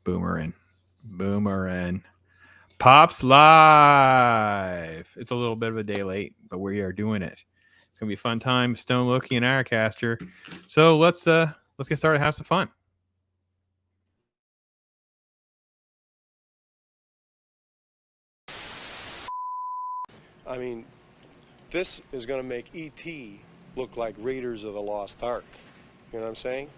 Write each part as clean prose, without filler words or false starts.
Boomerin. Pops live. It's a little bit of a day late, but we are doing it. It's gonna be a fun time. Stone, Loki, and Ironcaster. So let's get started and have some fun. I mean, this is going to make E.T. look like Raiders of the Lost Ark. You know what I'm saying?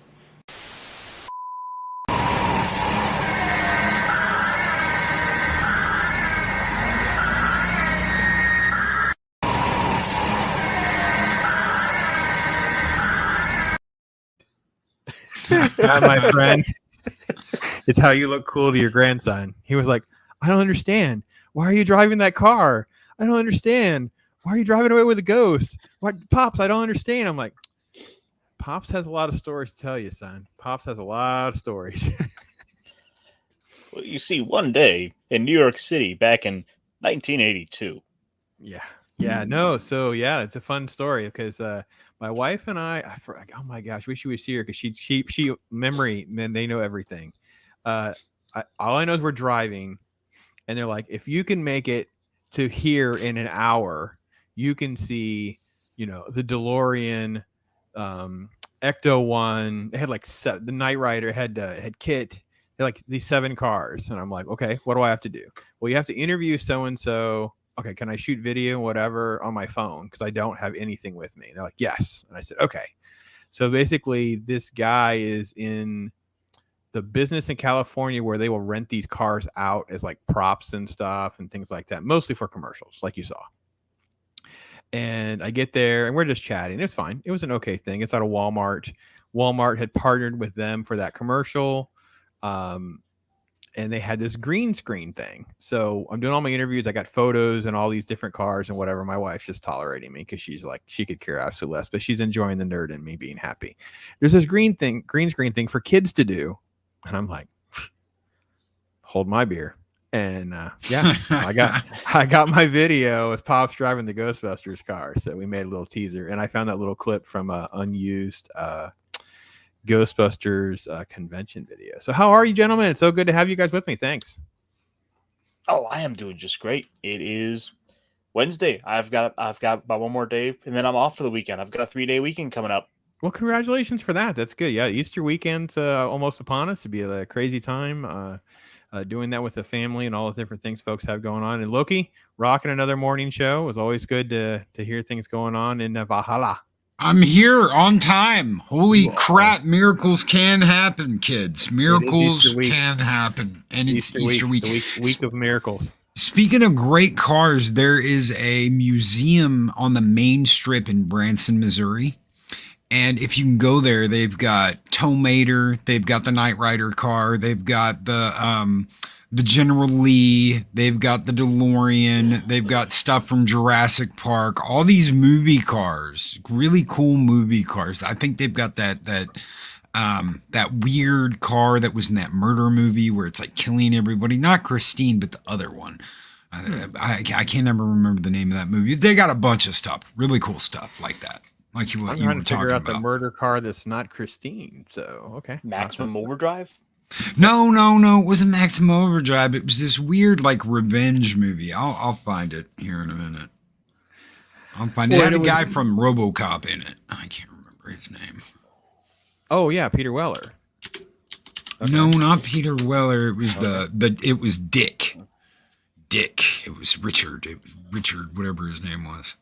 That, my friend, is how you look cool to your grandson. He was like, I don't understand. Why are you driving that car? I don't understand. Why are you driving away with a ghost? What, Pops, I don't understand. I'm like, Pops has a lot of stories to tell you, son. Pops has a lot of stories. Well, you see, one day in New York City back in 1982. Yeah, no. So yeah, it's a fun story because my wife and oh my gosh, wish you was here because she memory, man, they know everything. All I know is we're driving, and they're like, if you can make it to here in an hour, you can see, the DeLorean, Ecto One. They had like the Knight Rider had Kit. They had like these 7 cars, and I'm like, okay, what do I have to do? Well, you have to interview so and so. Okay, can I shoot video, whatever, on my phone? Because I don't have anything with me. And they're like, yes. And I said, okay. So basically, this guy is in the business in California where they will rent these cars out as like props and stuff and things like that, mostly for commercials, like you saw. And I get there, and we're just chatting. It's fine. It was an okay thing. It's out of Walmart. Walmart had partnered with them for that commercial. And they had this green screen thing. So I'm doing all my interviews. I got photos and all these different cars and whatever. My wife's just tolerating me because she's like, she could care absolutely less, but she's enjoying the nerd in me being happy. There's this green screen thing for kids to do. And I'm like, hold my beer. And yeah, I got my video as Pops driving the Ghostbusters car. So we made a little teaser, and I found that little clip from unused Ghostbusters convention video. So how are you, gentlemen? It's so good to have you guys with me. Thanks. Oh, I am doing just great. It is Wednesday. I've got about one more day, and then I'm off for the weekend. I've got a 3-day weekend coming up. Well, congratulations for that. That's good. Yeah, Easter weekend's almost upon us. It'd be a crazy time doing that with the family and all the different things folks have going on. And Loki, rocking another morning show. It was always good to hear things going on in Valhalla. I'm here on time. Holy crap, miracles can happen, kids. Miracles can happen. And it's Easter week. The week of miracles. Speaking of great cars, there is a museum on the main strip in Branson, Missouri. And if you can go there, they've got Tow Mater, they've got the Knight Rider car, they've got the General Lee, they've got the DeLorean, they've got stuff from Jurassic Park, all these movie cars, really cool movie cars. I think they've got that weird car that was in that murder movie where it's like killing everybody. Not Christine, but the other one. I can't ever remember the name of that movie. They got a bunch of stuff, really cool stuff like that. Like you were talking about. I'm trying to figure out the murder car that's not Christine. So, okay. Maximum Overdrive? No. It wasn't Maximum Overdrive. It was this weird, like, revenge movie. I'll find it here in a minute. I'll find it. It had a guy from RoboCop in it. I can't remember his name. Oh, yeah, Peter Weller. Okay. No, not Peter Weller. It was it was Dick. It was Richard. Richard, whatever his name was.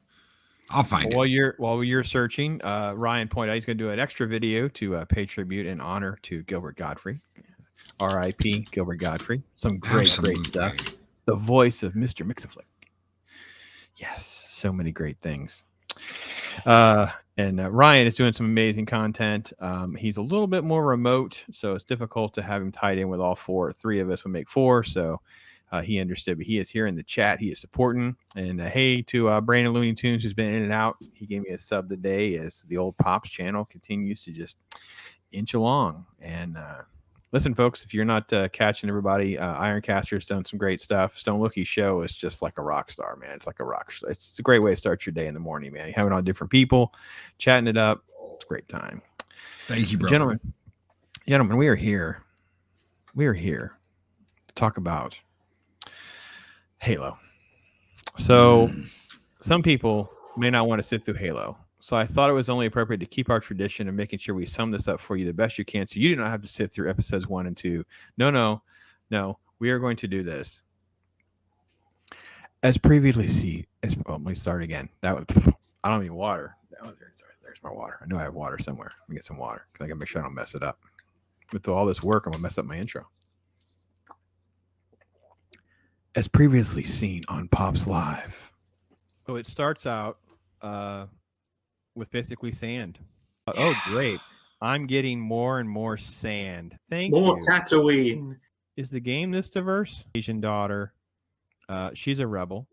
I'll find it. While you're searching, Ryan pointed out he's going to do an extra video to pay tribute and honor to Gilbert Gottfried. R.I.P. Gilbert Gottfried. Some great stuff. The voice of Mr. Mixaflick. Yes, so many great things. And Ryan is doing some amazing content. He's a little bit more remote, so it's difficult to have him tied in with all 4. 3 of us would make 4, so he understood, but he is here in the chat. He is supporting. And hey to Brandon Looney Tunes, who's been in and out. He gave me a sub today as the old Pops channel continues to just inch along. And listen, folks, if you're not catching everybody, Ironcaster's done some great stuff. Stone Loki's show is just like a rock star, man. It's like a rock star. It's a great way to start your day in the morning, man. You're having all different people, chatting it up. It's a great time. Thank you, bro. Gentlemen, we are here we're here to talk about Halo. So some people may not want to sit through Halo. So I thought it was only appropriate to keep our tradition of making sure we sum this up for you the best you can, so you do not have to sit through episodes 1 and 2. No. We are going to do this as previously. Let me start again. That was I don't need water. There's my water. I know I have water somewhere. Let me get some water because I gotta make sure I don't mess it up. With all this work, I'm gonna mess up my intro. As previously seen on Pops Live. So it starts out with basically sand. Oh, great. I'm getting more and more sand. Thank you. More Tatooine. Is the game this diverse? Asian daughter. She's a rebel.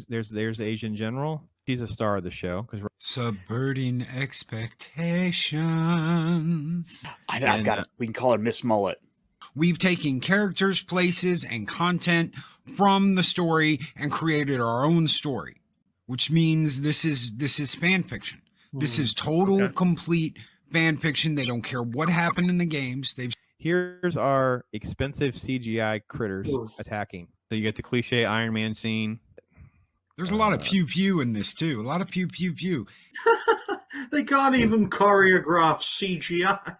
There's Asian general. She's a star of the show because Subverting expectations. I've got it. We can call her Miss Mullet. We've taken characters, places, and content from the story and created our own story, which means this is fan fiction. This is total, complete fan fiction. They don't care what happened in the games. Here's our expensive CGI critters attacking. So you get the cliche Iron Man scene. There's a lot of pew pew in this too. A lot of pew pew pew. They can't even choreograph CGI.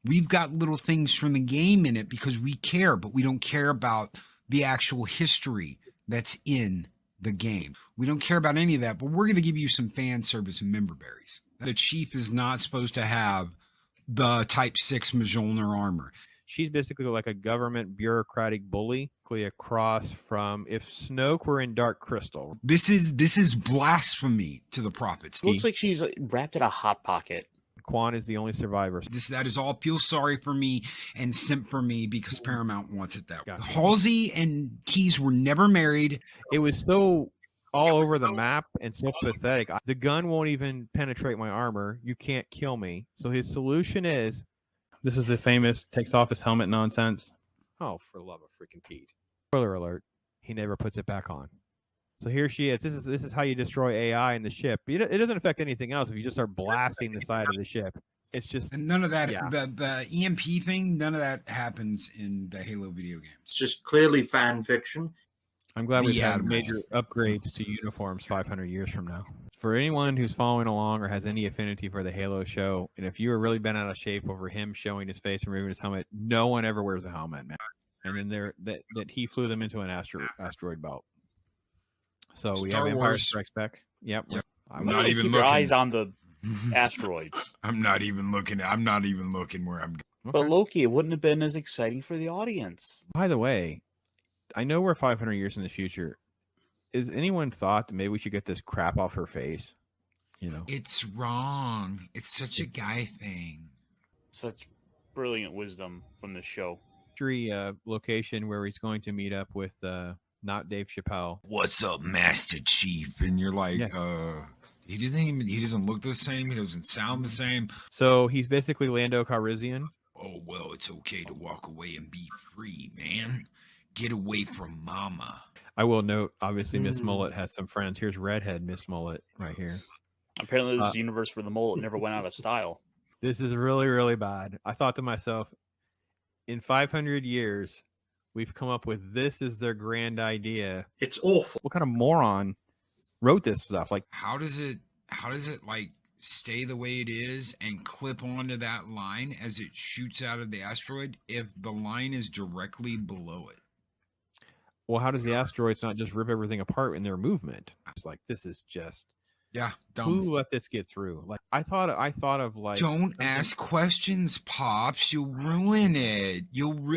We've got little things from the game in it because we care, but we don't care about the actual history that's in the game. We don't care about any of that, but we're going to give you some fan service and member berries. The chief is not supposed to have the Type 6 Mjolnir armor. She's basically like a government bureaucratic bully across from if Snoke were in Dark Crystal. This is blasphemy to the prophets. It looks like she's wrapped in a hot pocket. Quan is the only survivor. That is all feel sorry for me and simp for me because Paramount wants it that way. Gotcha. Halsey and Keyes were never married. It was so all over the map and so pathetic. The gun won't even penetrate my armor. You can't kill me. So his solution is, this is the famous takes off his helmet nonsense. Oh, for the love of freaking Pete. Spoiler alert, he never puts it back on. So here she is. This is how you destroy AI in the ship. It doesn't affect anything else if you just start blasting the side of the ship. It's just... And none of that, yeah. the EMP thing, none of that happens in the Halo video games. It's just clearly fan fiction. I'm glad we've had Admiral. major upgrades to uniforms 500 years from now. For anyone who's following along or has any affinity for the Halo show, and if you were really bent out of shape over him showing his face and removing his helmet, no one ever wears a helmet, man. And then that he flew them into an asteroid belt. So we Star have Empire Wars. Strikes Back. Yep. I'm not even keep your looking. eyes on the asteroids. I'm not even looking where I'm going. But Loki, it wouldn't have been as exciting for the audience. By the way, I know we're 500 years in the future. Is anyone thought that maybe we should get this crap off her face? You know, It's wrong. It's such a guy thing. Such brilliant wisdom from the show. location where he's going to meet up with not Dave Chappelle. What's up, Master Chief? And you're like, Yeah. he doesn't look the same. He doesn't sound the same. So he's basically Lando Calrissian. Oh, well, it's okay to walk away and be free, man. Get away from mama. I will note, obviously, Miss Mullet has some friends. Here's Redhead Miss Mullet right here. Apparently, this is a universe where the mullet never went out of style. This is really, really bad. I thought to myself, in 500 years, we've come up with this is their grand idea. It's awful. What kind of moron wrote this stuff? Like, How does it like stay the way it is and clip onto that line as it shoots out of the asteroid if the line is directly below it? well, how does the asteroids not just rip everything apart in their movement? It's like, this is just... Yeah, dumb. Who let this get through? Like, I thought of like... Don't ask questions, Pops. You'll ruin it.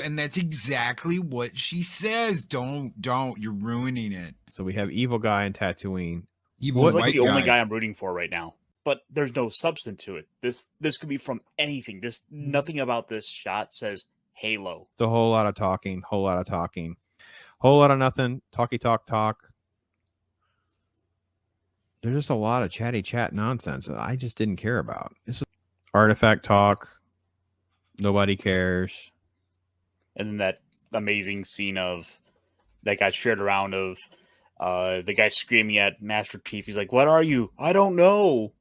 And that's exactly what she says. Don't. You're ruining it. So we have evil guy in Tatooine. Evil He's like white the only guy. guy I'm rooting for right now. But there's no substance to it. This could be from anything. Nothing about this shot says Halo. It's a whole lot of talking, whole lot of nothing, talk. There's just a lot of chat nonsense that I just didn't care about. This is artifact talk. Nobody cares. And then that amazing scene of that got shared around of the guy screaming at Master Chief. He's like, "What are you? I don't know."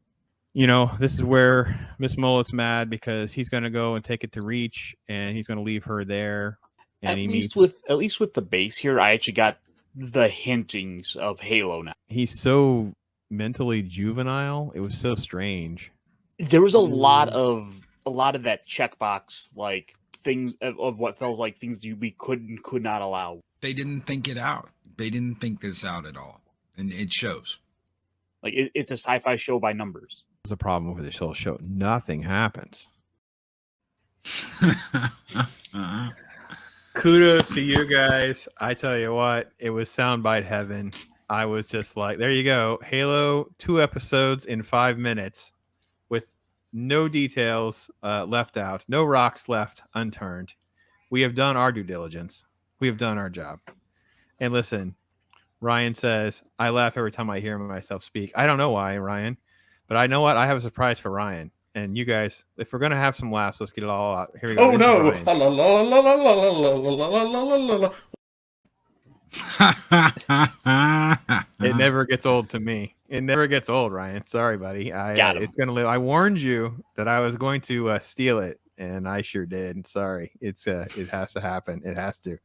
You know, this is where Miss Mullet's mad because he's going to go and take it to Reach, and he's going to leave her there. And at least with the base here, I actually got the hintings of Halo now. he's so mentally juvenile. It was so strange. There was a lot of that checkbox like things of what felt like things we could not allow. They didn't think it out. They didn't think this out at all, and it shows. Like it's a sci-fi show by numbers. There's a problem with this whole show. Nothing happens. Kudos to you guys. I tell you what, it was soundbite heaven. I was just like, there you go. Halo, 2 episodes in 5 minutes with no details left out, no rocks left unturned. We have done our due diligence. We have done our job. And listen, Ryan says, I laugh every time I hear myself speak. I don't know why, Ryan, but I know what? I have a surprise for Ryan. And you guys, if we're going to have some laughs, let's get it all out. Here we go. Oh no! It never gets old to me. It never gets old, Ryan. Sorry, buddy. It's going to live. I warned you that I was going to steal it, and I sure did. Sorry. It has to happen. It has to.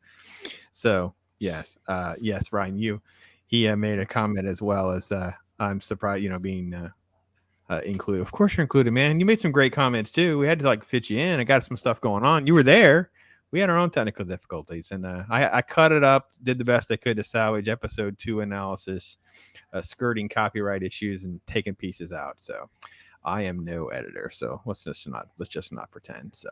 So, yes, Ryan, he made a comment as well as I'm surprised, being included. Of course you're included, man. You made some great comments too. We had to fit you in. I got some stuff going on. You were there. We had our own technical difficulties, and I cut it up, did the best I could to salvage episode 2 analysis, skirting copyright issues and taking pieces out. So I am no editor. So let's just not pretend. So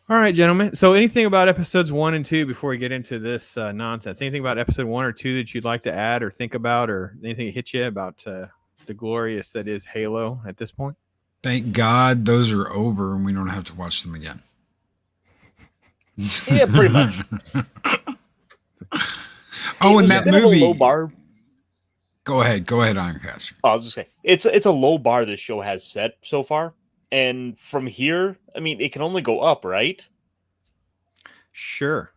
all right, gentlemen. So anything about episodes 1 and 2 before we get into this nonsense? Anything about episode 1 or 2 that you'd like to add or think about, or anything that hit you about the glorious that is Halo at this point? Thank God those are over and we don't have to watch them again. Yeah, pretty much. Oh, and that movie. Low bar. Go ahead, Ironcaster. I was just saying, it's a low bar this show has set so far, and from here, I mean, it can only go up, right? Sure.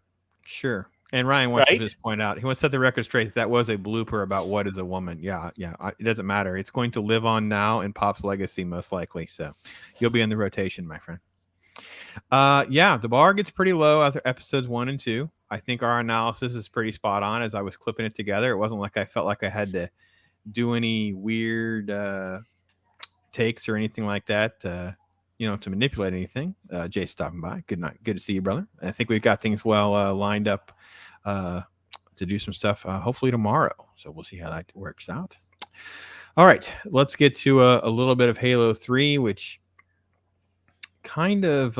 And Ryan wants to Right? just point out, he wants to set the record straight. That was a blooper about what is a woman. Yeah. It doesn't matter. It's going to live on now in Pop's legacy, most likely. So you'll be in the rotation, my friend. The bar gets pretty low after episodes 1 and 2. I think our analysis is pretty spot on as I was clipping it together. It wasn't like I felt like I had to do any weird takes or anything like that, to manipulate anything. Jay's stopping by. Good night. Good to see you, brother. I think we've got things well lined up to do some stuff hopefully tomorrow. So we'll see how that works out. All right, let's get to a little bit of Halo 3, which kind of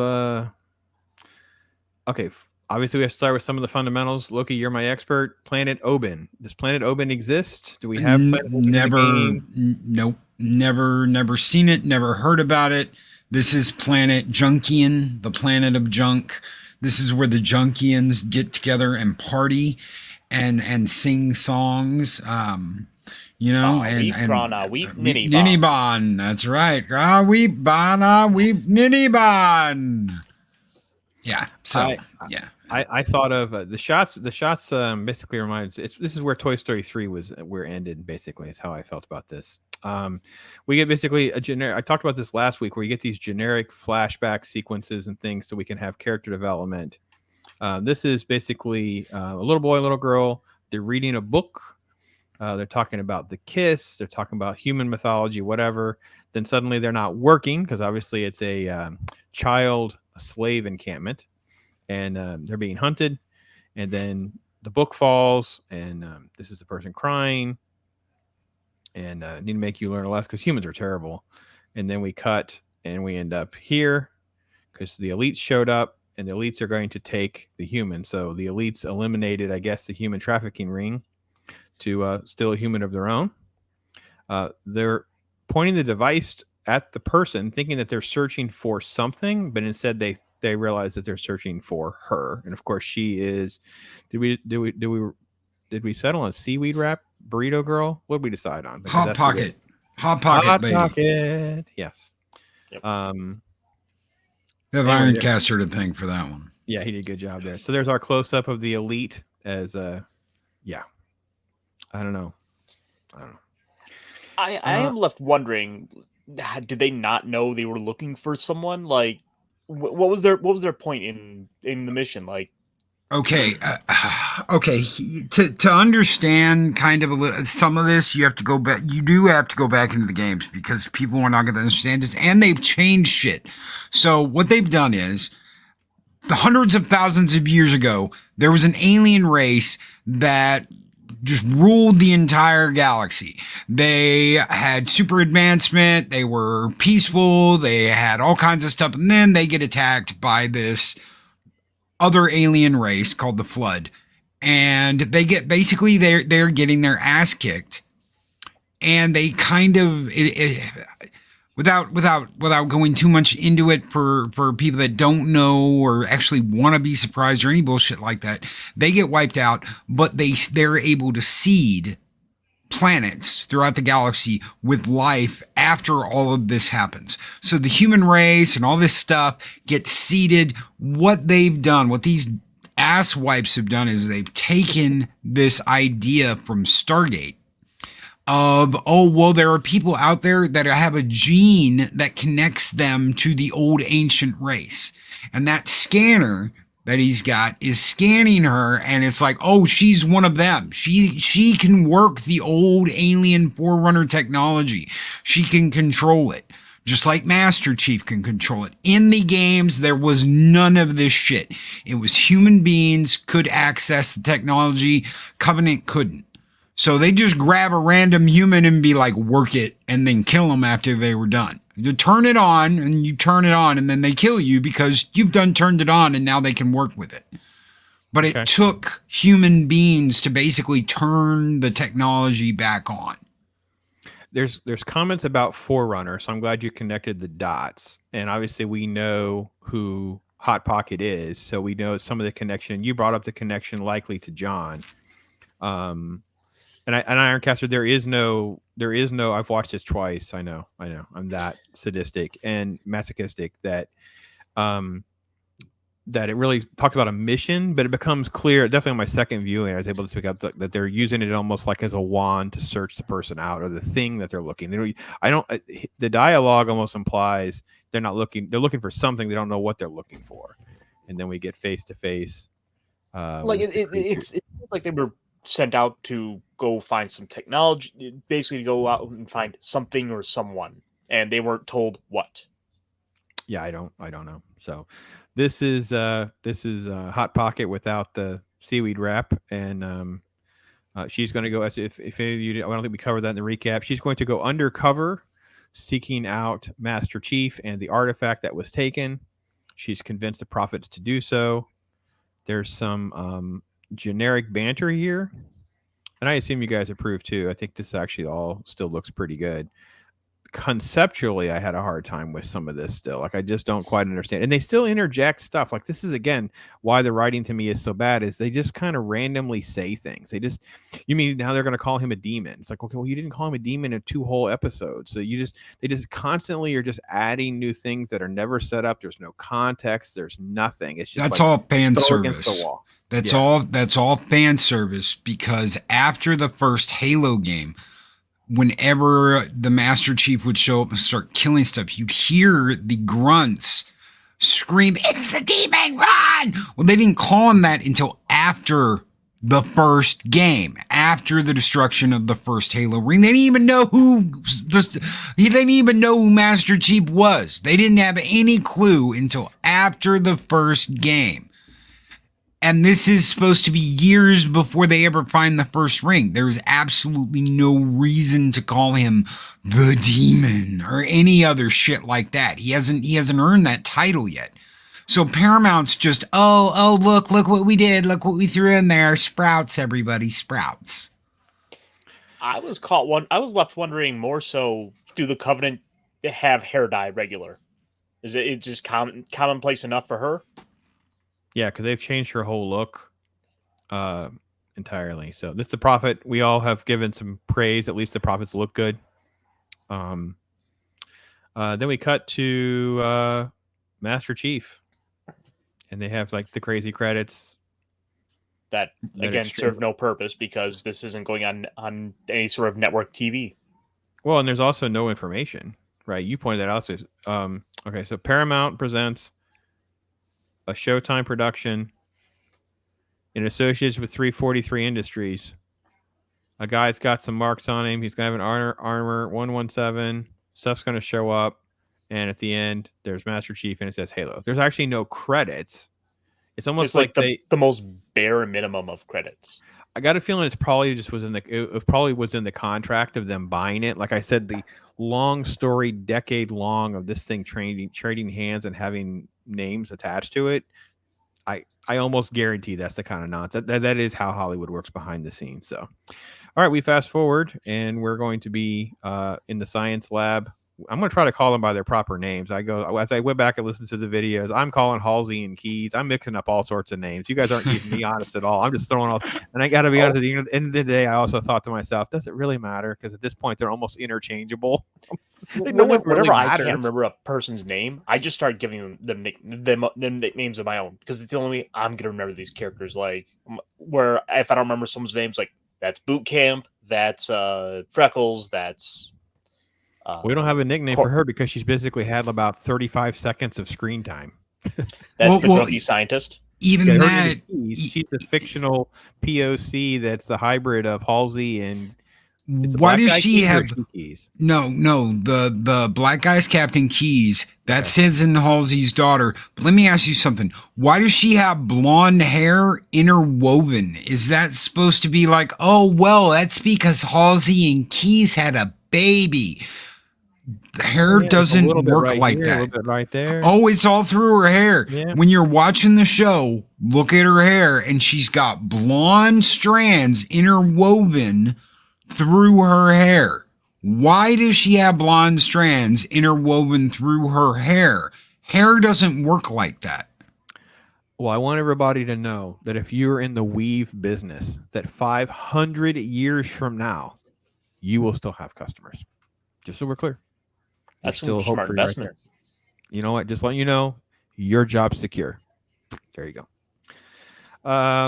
okay. Obviously, we have to start with some of the fundamentals. Loki, you're my expert. Planet Oben. Does Planet Oben exist? Do we have Planet Oben never? in the game? Nope. Never seen it. Never heard about it. This is Planet Junkian, the planet of junk. This is where the Junkians get together and party and sing songs. Niniban. That's right. Niniban. Yeah. So yeah. I thought of the shots. The shots basically reminds. This is where Toy Story 3 was. Where ended basically is how I felt about this. We get basically a generic. I talked about this last week, where you get these generic flashback sequences and things, so we can have character development. This is basically a little boy, a little girl. They're reading a book. They're talking about the kiss. They're talking about human mythology, whatever. Then suddenly they're not working because obviously it's a child slave encampment, and they're being hunted. And then the book falls, and this is the person crying. And need to make you learn a lesson because humans are terrible. And then we cut, and we end up here because the elites showed up, and the elites are going to take the humans. So the elites eliminated, I guess, the human trafficking ring to steal a human of their own. They're pointing the device at the person, thinking that they're searching for something, but instead they realize that they're searching for her. And of course, she is. Did we settle on seaweed wrap burrito girl? What did we decide on? Hot pocket lady. Pocket. Yes. Yep. They have Ironcaster to thank for that one. Yeah, he did a good job there. So there's our close up of the elite as I don't know. I am left wondering, did they not know they were looking for someone? Like, what was their point in the mission? Like, Okay, okay. To understand kind of some of this, you have to go back. You do have to go back into the games because people are not going to understand this, and they've changed shit. So what they've done is, the hundreds of thousands of years ago, there was an alien race that just ruled the entire galaxy. They had super advancement. They were peaceful. They had all kinds of stuff, and then they get attacked by this other alien race called the Flood, and they get basically they're getting their ass kicked, and they kind of without going too much into it for people that don't know or actually want to be surprised or any bullshit like that, they get wiped out, but they're able to seed planets throughout the galaxy with life after all of this happens. So the human race and all this stuff gets seeded. What they've done, what these ass wipes have done, is they've taken this idea from Stargate of, oh, well, there are people out there that have a gene that connects them to the old ancient race. And that scanner that he's got is scanning her, and it's like, oh, she's one of them. She can work the old alien Forerunner technology. She can control it, just like Master Chief can control it. In the games, there was none of this shit. It was human beings could access the technology. Covenant couldn't. So they just grab a random human and be like, work it, and then kill them after they were done. You turn it on, and you turn it on, and then they kill you because you've turned it on, and now they can work with it. But it took human beings to basically turn the technology back on. There's comments about Forerunner, so I'm glad you connected the dots. And obviously we know who Hot Pocket is, so we know some of the connection. You brought up the connection likely to John. And Ironcaster, there is no. I've watched this twice. I know. I'm that sadistic and masochistic that it really talked about a mission, but it becomes clear. Definitely on my second viewing, I was able to pick up that they're using it almost like as a wand to search the person out or the thing that they're looking. The dialogue almost implies they're not looking. They're looking for something. They don't know what they're looking for, and then we get face to face. Like it's like they were sent out to go find some technology, basically to go out and find something or someone, and they weren't told what. Yeah, I don't know. So this is Hot Pocket without the seaweed wrap, and she's going to go, as if any of you, I don't think we covered that in the recap. She's going to go undercover, seeking out Master Chief and the artifact that was taken. She's convinced the prophets to do so. There's some generic banter here, and I assume you guys approve too. I think this actually all still looks pretty good. Conceptually, I had a hard time with some of this still. Like, I just don't quite understand. And they still interject stuff. Like, this is, again, why the writing to me is so bad, is they just kind of randomly say things. You mean now they're going to call him a demon? It's like, okay, well, you didn't call him a demon in 2 whole episodes. So they just constantly are just adding new things that are never set up. There's no context. There's nothing. It's just that's all fan service. That's all fan service, because after the first Halo game, whenever the Master Chief would show up and start killing stuff, you'd hear the grunts scream, "It's the demon, run!" Well, they didn't call him that until after the first game, after the destruction of the first Halo ring. They didn't even know who Master Chief was. They didn't have any clue until after the first game. And this is supposed to be years before they ever find the first ring. There's absolutely no reason to call him the demon or any other shit like that. He hasn't earned that title yet. So Paramount's just, oh, look what we did. Look what we threw in there. Sprouts, everybody, sprouts. I was left wondering more so, do the Covenant have hair dye regular? Is it just commonplace enough for her? Yeah, because they've changed her whole look entirely. So this is the Prophet. We all have given some praise. At least the Prophets look good. Then we cut to Master Chief, and they have like the crazy credits that again serve no purpose because this isn't going on any sort of network TV. Well, and there's also no information, right? You pointed that out. So, okay, so Paramount presents a Showtime production in association with 343 Industries. A guy's got some marks on him. He's going to have an armor 117. Stuff's going to show up. And at the end, there's Master Chief, and it says Halo. There's actually no credits. It's almost like the most bare minimum of credits. I got a feeling it's probably just was in the contract of them buying it. Like I said, the long story, decade long of this thing trading hands and having names attached to it. I almost guarantee that's the kind of nonsense. That is how Hollywood works behind the scenes. So, all right, we fast forward, and we're going to be in the science lab. I'm going to try to call them by their proper names. As I went back and listened to the videos, I'm calling Halsey and Keys. I'm mixing up all sorts of names. You guys aren't keeping me honest at all. I'm just throwing off. And I got to be honest, at the end of the day, I also thought to myself, does it really matter? Because at this point, they're almost interchangeable. Whenever I can't remember a person's name, I just start giving them nicknames of my own, because it's the only way I'm going to remember these characters. Like, where if I don't remember someone's names, like, that's Boot Camp, that's Freckles, that's... we don't have a nickname for her because she's basically had about 35 seconds of screen time. That's the grumpy scientist. Even that, she's a fictional POC that's the hybrid of Halsey and. Why does she have no? The black guy's Captain Keys. That's his and Halsey's daughter. But let me ask you something. Why does she have blonde hair interwoven? Is that supposed to be like, oh well, that's because Halsey and Keys had a baby? The hair doesn't work right like here, that. A little bit right there. Oh, it's all through her hair. Yeah. When you're watching the show, look at her hair, and she's got blonde strands interwoven through her hair. Why does she have blonde strands interwoven through her hair? Hair doesn't work like that. Well, I want everybody to know that if you're in the weave business, that 500 years from now, you will still have customers. Just so we're clear. That's still a smart investment. Right, you know what? Just let you know, your job's secure. There you go.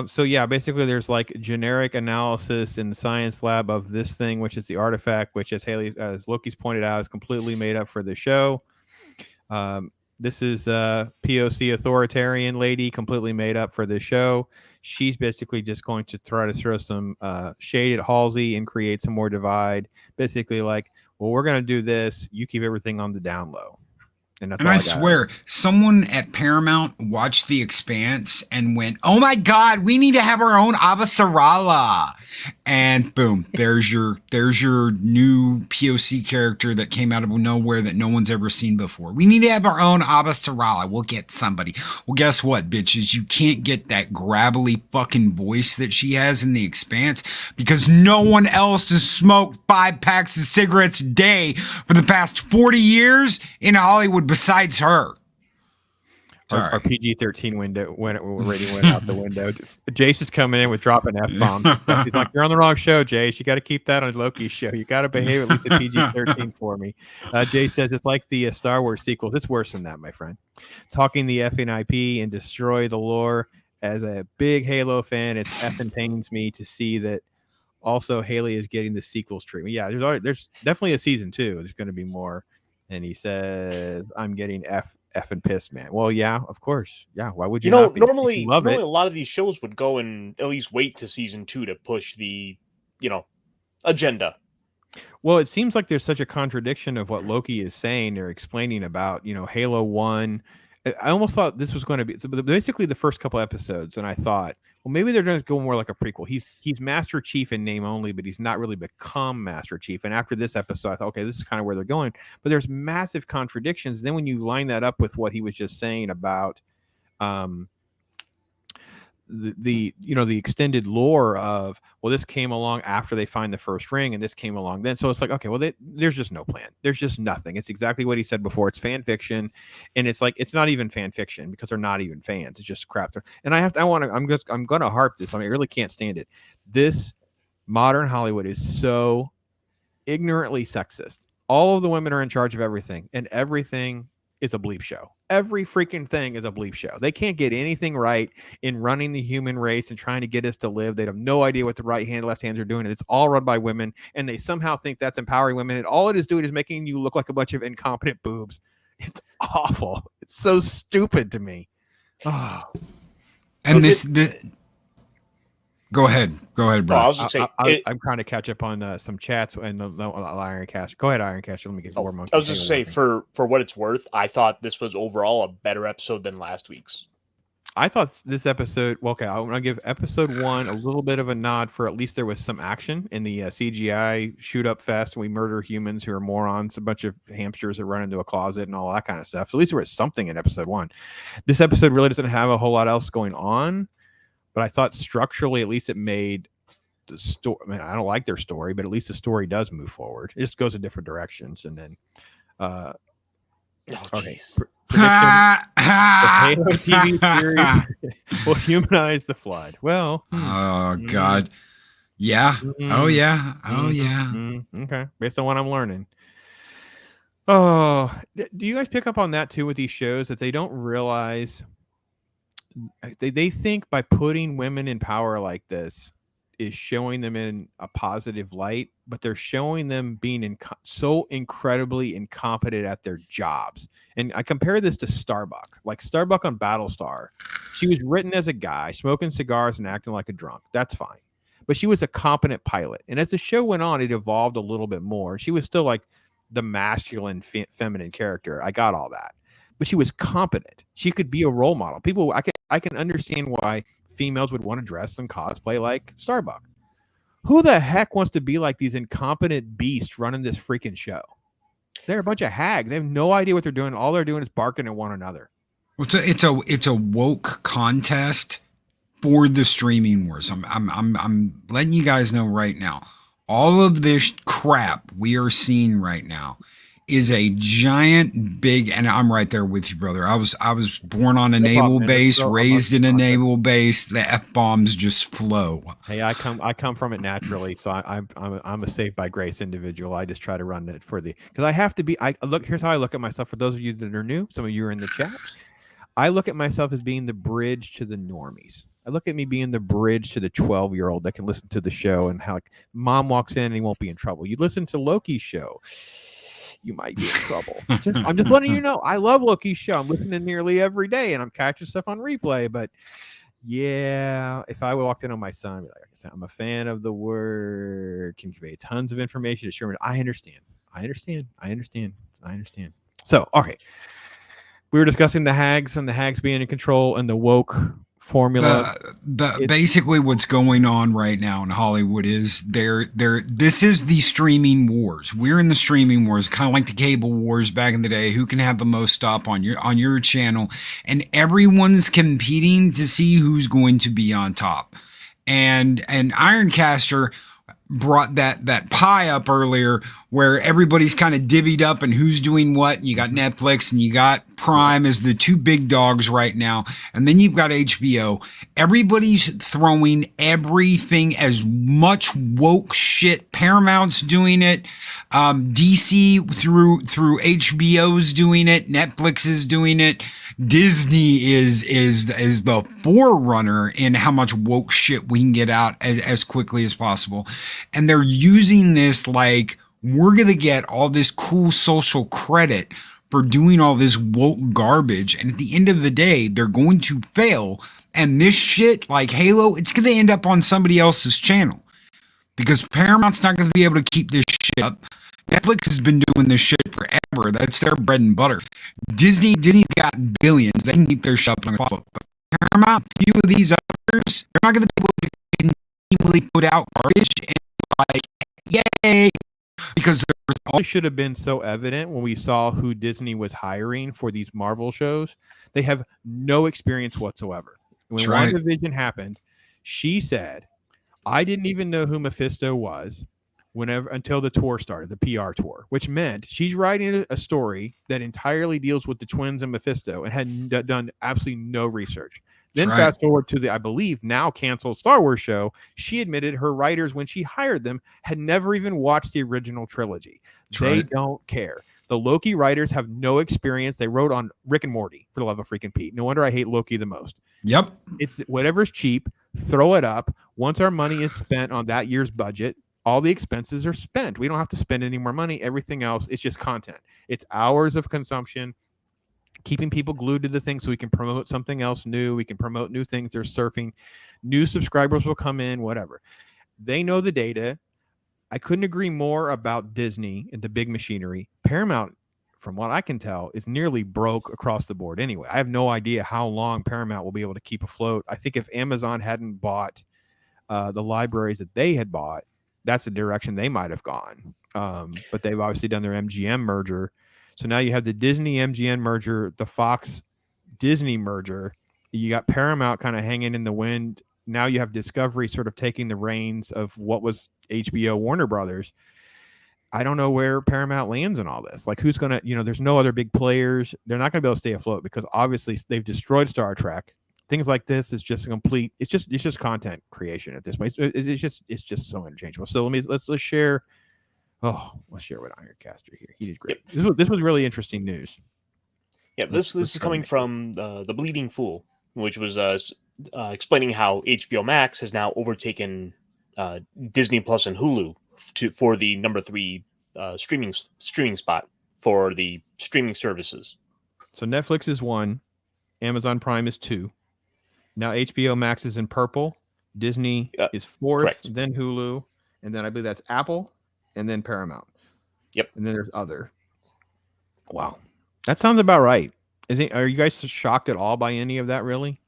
So yeah, basically there's like generic analysis in the science lab of this thing, which is the artifact, which as Loki's pointed out, is completely made up for the show. This is POC authoritarian lady, completely made up for the show. She's basically just going to try to throw some shade at Halsey and create some more divide. Basically like, well, we're going to do this. You keep everything on the down low. And I swear, someone at Paramount watched The Expanse and went, "Oh my God, we need to have our own Avasarala!" And boom, there's your new POC character that came out of nowhere that no one's ever seen before. We need to have our own Avasarala. We'll get somebody. Well, guess what, bitches? You can't get that gravelly fucking voice that she has in The Expanse because no one else has smoked 5 packs of cigarettes a day for the past 40 years in Hollywood besides her. Our PG-13 rating went out the window. Jace is coming in with dropping F-bombs. He's like, "You're on the wrong show, Jace. You got to keep that on Loki's show. You got to behave at least at PG-13 for me." Jace says it's like the Star Wars sequels. It's worse than that, my friend. Talking the effing IP and destroy the lore. As a big Halo fan, it effing pains me to see that also Haley is getting the sequels treatment. Yeah, there's definitely a season 2. There's going to be more. And he says, "I'm getting effing pissed, man." Well, yeah, of course. Yeah, why would you? You know, not be? normally a lot of these shows would go and at least wait to season 2 to push the, agenda. Well, it seems like there's such a contradiction of what Loki is saying or explaining about, Halo 1. I almost thought this was going to be basically the first couple episodes, and I thought, well, maybe they're going to go more like a prequel. He's Master Chief in name only, but he's not really become Master Chief. And after this episode, I thought, okay, this is kind of where they're going. But there's massive contradictions. Then when you line that up with what he was just saying about the extended lore of, well, this came along after they find the first ring and this came along then, so it's like, okay, well, there's just no plan, there's just nothing. It's exactly what he said before. It's fan fiction, and it's like, it's not even fan fiction because they're not even fans. It's just crap. And I'm gonna harp this. I really can't stand it. This modern Hollywood is so ignorantly sexist. All of the women are in charge of everything, and everything is a bleep show. Every freaking thing is a bleep show. They can't get anything right in running the human race and trying to get us to live. They have no idea what the right hand, left hands are doing. And it's all run by women, and they somehow think that's empowering women. And all it is doing is making you look like a bunch of incompetent boobs. It's awful. It's so stupid to me. Oh, And go ahead, I bro. was just say I'm trying to catch up on some chats and the Ironcaster. Go ahead, Ironcaster. Let me get War Monkey. I was just say for what it's worth, I thought this was overall a better episode than last week's. I thought this episode. Well, okay, I'm gonna give episode 1 a little bit of a nod for at least there was some action in the CGI shoot up fest. We murder humans who are morons, a bunch of hamsters that run into a closet and all that kind of stuff. So at least there was something in episode 1. This episode really doesn't have a whole lot else going on, but I thought structurally, at least it made the story. I mean, I don't like their story, but at least the story does move forward. It just goes in different directions, and then. Okay. The Halo TV series will humanize the Flood. Well, oh God, yeah. Oh yeah. Oh yeah. Okay, based on what I'm learning. Oh, do you guys pick up on that too with these shows that they don't realize? They think by putting women in power like this is showing them in a positive light, but they're showing them being so incredibly incompetent at their jobs. And I compare this to Starbuck. Like Starbuck on Battlestar, she was written as a guy smoking cigars and acting like a drunk. That's fine. But she was a competent pilot. And as the show went on, it evolved a little bit more. She was still like the masculine, feminine character. I got all that. But she was competent. She could be a role model. People, I can understand why females would want to dress and cosplay like Starbuck. Who the heck wants to be like these incompetent beasts running this freaking show? They're a bunch of hags. They have no idea what they're doing. All they're doing is barking at one another. It's a woke contest for the streaming wars. I'm letting you guys know right now. All of this crap we are seeing right now is a giant big, and I'm right there with you, brother. I was born on a naval base, raised in a naval base. The F-bombs just flow. Hey, I come from it naturally, so I'm a saved by grace individual. I just try to run it for because I have to be. Here's how I look at myself. For those of you that are new, some of you are in the chat. I look at myself as being the bridge to the normies. I look at me being the bridge to the 12-year-old that can listen to the show and how like, mom walks in and he won't be in trouble. You listen to Loki's show, you might be in trouble. I'm just letting you know. I love Loki's show. I'm listening nearly every day, and I'm catching stuff on replay. But yeah, if I walked in on my son, I'd be like, I'm a fan of the word, can convey tons of information to Sherman. I understand. So, okay. We were discussing the hags and the hags being in control and the woke formula. Basically what's going on right now in Hollywood is this is the streaming wars. We're in the streaming wars, kind of like the cable wars back in the day. Who can have the most stop on your channel? And everyone's competing to see who's going to be on top. And Ironcaster brought that pie up earlier where everybody's kind of divvied up and who's doing what. You got Netflix and you got Prime as the two big dogs right now. And then you've got HBO. Everybody's throwing everything as much woke shit. Paramount's doing it. DC through HBO's doing it. Netflix is doing it. Disney is the forerunner in how much woke shit we can get out as quickly as possible. And they're using this like we're going to get all this cool social credit for doing all this woke garbage. And at the end of the day, they're going to fail. And this shit like Halo, it's going to end up on somebody else's channel because Paramount's not going to be able to keep this shit up. Netflix has been doing this shit forever. That's their bread and butter. Disney's got billions. They can keep their shit up on the clock. But Paramount, a few of these others, they're not going to be able to continually put out garbage and like, yay. Because it should have been so evident when we saw who Disney was hiring for these Marvel shows. They have no experience whatsoever. When WandaVision happened, she said, I didn't even know who Mephisto was until the tour started, the PR tour, which meant she's writing a story that entirely deals with the twins and Mephisto and had done absolutely no research. Then fast forward to the, I believe, now canceled Star Wars show. She admitted her writers, when she hired them, had never even watched the original trilogy. They don't care. The Loki writers have no experience. They wrote on Rick and Morty, for the love of freaking Pete. No wonder I hate Loki the most. Yep. It's whatever's cheap, throw it up. Once our money is spent on that year's budget, all the expenses are spent. We don't have to spend any more money. Everything else, it's just content. It's hours of consumption. keeping people glued to the thing so we can promote something else new. We can promote new things. They're surfing. New subscribers will come in, whatever. They know the data. I couldn't agree more about Disney and the big machinery. Paramount, from what I can tell, is nearly broke across the board anyway. I have no idea how long Paramount will be able to keep afloat. I think if Amazon hadn't bought the libraries that they had bought, that's the direction they might have gone. But they've obviously done their MGM merger. So now you have the Disney MGM merger, the Fox Disney merger. You got Paramount kind of hanging in the wind. Now you have Discovery sort of taking the reins of what was HBO Warner Brothers. I don't know where Paramount lands in all this. Like, who's going to, there's no other big players. They're not going to be able to stay afloat because obviously they've destroyed Star Trek. Things like this is just complete. It's just content creation at this point. It's just so interchangeable. So let's share. Oh, let's share with Ironcaster here. He did great. Yep. This was really interesting news. Yeah, this is coming from the Bleeding Fool, which was explaining how HBO Max has now overtaken Disney Plus and Hulu for the number 3 streaming spot for the streaming services. So Netflix is 1, Amazon Prime is 2. Now HBO Max is in purple. Disney is 4th, correct. Then Hulu, and then I believe that's Apple, and then Paramount. Yep. And then there's other. Wow. That sounds about right. Are you guys shocked at all by any of that, really?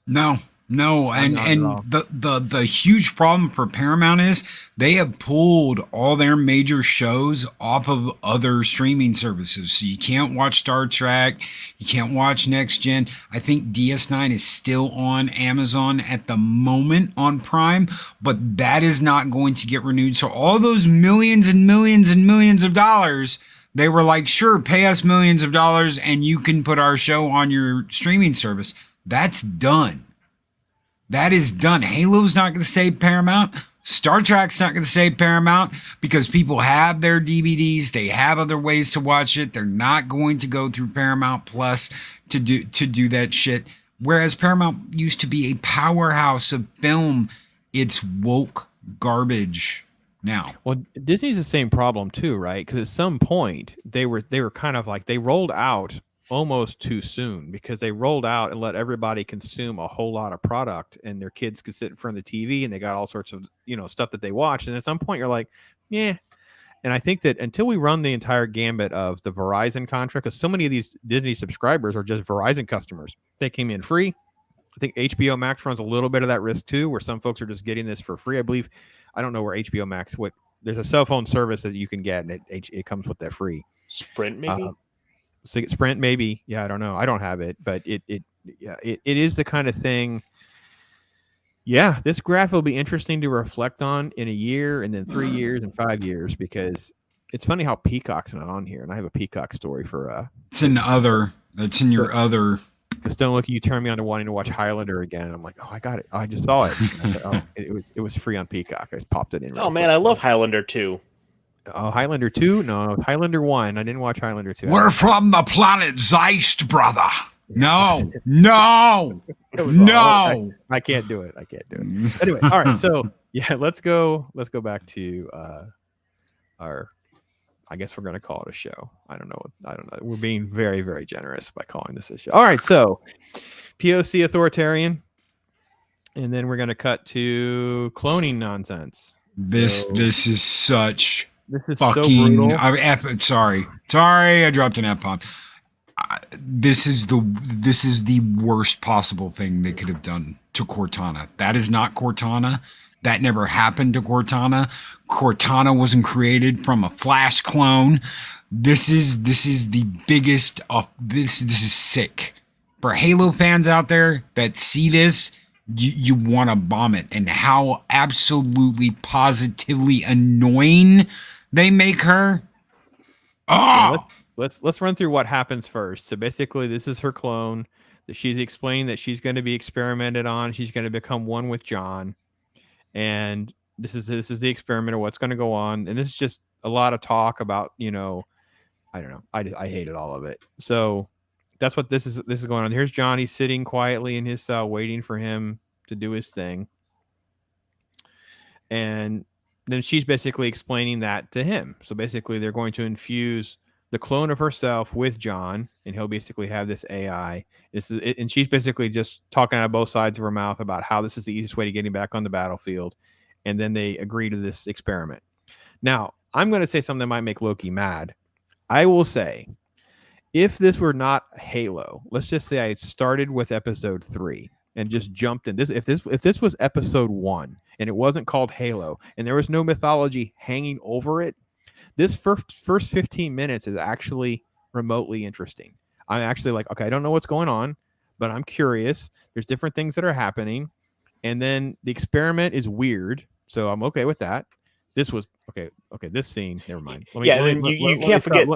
No. And the huge problem for Paramount is they have pulled all their major shows off of other streaming services. So you can't watch Star Trek, you can't watch Next Gen. I think DS9 is still on Amazon at the moment on Prime, but that is not going to get renewed. So all those millions and millions and millions of dollars, they were like, sure, pay us millions of dollars and you can put our show on your streaming service. That's done. That is done. Halo's not going to save Paramount. Star Trek's not going to save Paramount because people have their DVDs. They have other ways to watch it. They're not going to go through Paramount Plus to do that shit. Whereas Paramount used to be a powerhouse of film, it's woke garbage now. Well, Disney's the same problem too, right? Because at some point they were kind of like they rolled out almost too soon because they rolled out and let everybody consume a whole lot of product, and their kids could sit in front of the TV and they got all sorts of stuff that they watch. And at some point you're like, yeah. And I think that until we run the entire gambit of the Verizon contract, because so many of these Disney subscribers are just Verizon customers, they came in free. I think HBO Max runs a little bit of that risk too, where some folks are just getting this for free. I believe, I don't know where HBO Max, there's a cell phone service that you can get, and it comes with that free. Sprint maybe. Sprint maybe. Yeah, I don't know. I don't have it, but it is the kind of thing. Yeah, this graph will be interesting to reflect on in a year, and then 3 years and 5 years, because it's funny how Peacock's not on here, and I have a Peacock story for. It's in other. That's in your other. Because don't look, you turn me on to wanting to watch Highlander again, and I'm like, oh, I got it. Oh, I just saw it. Said, it was free on Peacock. I just popped it in. Oh man, I love Highlander 2. Oh, Highlander 2? No, Highlander 1. I didn't watch Highlander 2. We're from the planet Zeist, brother. No. I can't do it. Anyway, all right. So yeah, let's go back to our. I guess we're going to call it a show. I don't know. We're being very, very generous by calling this a show. All right. So POC authoritarian, and then we're going to cut to cloning nonsense. This is such. This is fucking. so brutal. Sorry, I dropped an F-bomb. This is the worst possible thing they could have done to Cortana. That is not Cortana. That never happened to Cortana. Cortana wasn't created from a Flash clone. This is the biggest. This is sick. For Halo fans out there that see this, you want to bomb it. And how absolutely positively annoying they make her. Oh! Let's run through what happens first. So basically, this is her clone. That she's explained that she's going to be experimented on. She's going to become one with John, and this is the experiment of what's going to go on. And this is just a lot of talk about I don't know. I hated all of it. So that's what this is going on. Here's John. He's sitting quietly in his cell, waiting for him to do his thing, and then she's basically explaining that to him. So basically, they're going to infuse the clone of herself with John, and he'll basically have this AI. And she's basically just talking out of both sides of her mouth about how this is the easiest way to get him back on the battlefield. And then they agree to this experiment. Now, I'm going to say something that might make Loki mad. I will say, if this were not Halo, let's just say I started with episode 3 and just jumped in this. If this was episode 1 and it wasn't called Halo and there was no mythology hanging over it, this first 15 minutes is actually remotely interesting. I'm actually like, okay, I don't know what's going on, but I'm curious. There's different things that are happening. And then the experiment is weird. So I'm okay with that. This was okay. This scene, never mind. You can't forget.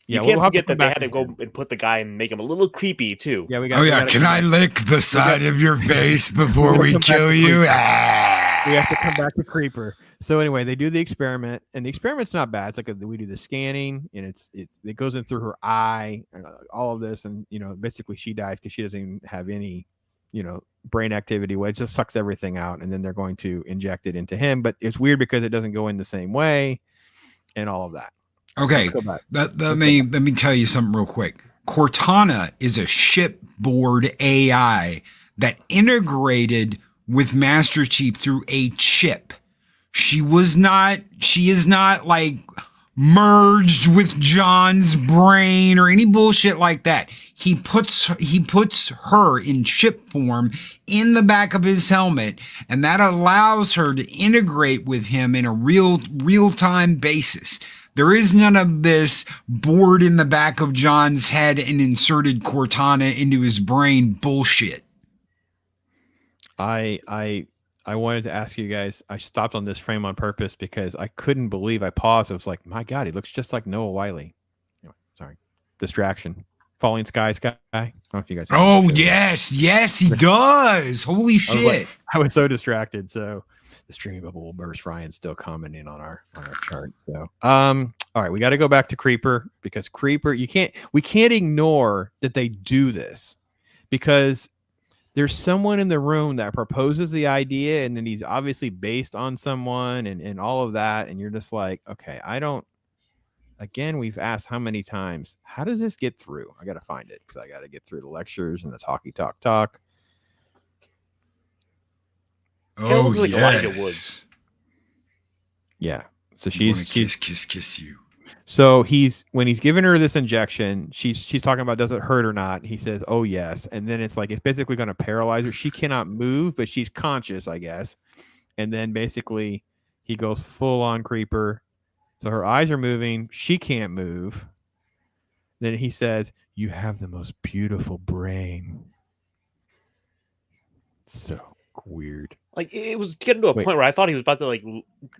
You can't forget that they had to go and put the guy and make him a little creepy too. Yeah, Can I lick the side of your face before we kill you? We have to come back to Creeper. So anyway, they do the experiment, and the experiment's not bad. It's like we do the scanning, and it goes in through her eye, all of this, and basically she dies because she doesn't even have any, brain activity. It just sucks everything out, and then they're going to inject it into him. But it's weird because it doesn't go in the same way, and all of that. Okay, let me tell you something real quick. Cortana is a shipboard AI that integrated with Master Chief through a chip. She is not like merged with John's brain or any bullshit like that. He puts her in chip form in the back of his helmet, and that allows her to integrate with him in a real-time basis. There is none of this board in the back of John's head and inserted Cortana into his brain bullshit. I wanted to ask you guys, I stopped on this frame on purpose because I couldn't believe I paused. I was like, my God, he looks just like Noah Wiley. Anyway, sorry. Distraction. Falling Skies guy. I don't know if you guys know. Oh, yes, he does. Holy shit. I was so distracted. So the streaming bubble will burst. Ryan's still commenting on our chart. So all right, we got to go back to Creeper, because Creeper, we can't ignore that they do this, because there's someone in the room that proposes the idea, and then he's obviously based on someone and all of that. And you're just like, okay, again, we've asked how many times, how does this get through? I got to find it, because I got to get through the lectures and the talk. Oh, like yes. Elijah Woods. Yeah. So she's kiss you. So when he's giving her this injection, she's talking about, does it hurt or not? He says, oh yes. And then it's like, it's basically going to paralyze her. She cannot move, but she's conscious, I guess. And then basically he goes full on Creeper. So her eyes are moving. She can't move. Then he says, you have the most beautiful brain. So weird. Like, it was getting to a point where I thought he was about to like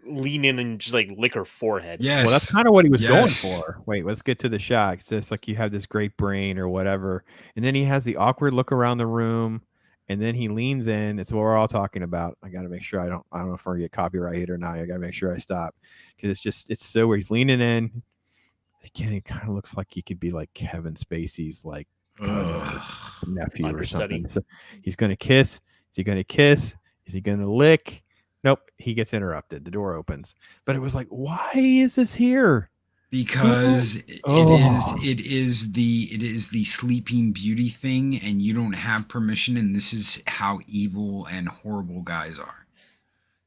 lean in and just like lick her forehead. Yes. Well, that's kind of what he was going for. Wait, let's get to the shot. It's just like, you have this great brain or whatever. And then he has the awkward look around the room, and then he leans in. It's what we're all talking about. I got to make sure I don't know if I get copyright hit or not. I got to make sure I stop, because it's so where he's leaning in. Again, it kind of looks like he could be like Kevin Spacey's like cousin, nephew or something. So he's going to kiss. Is he going to kiss? Is he going to lick? Nope. He gets interrupted. The door opens. But it was like, why is this here? Because it is the Sleeping Beauty thing, and you don't have permission, and this is how evil and horrible guys are.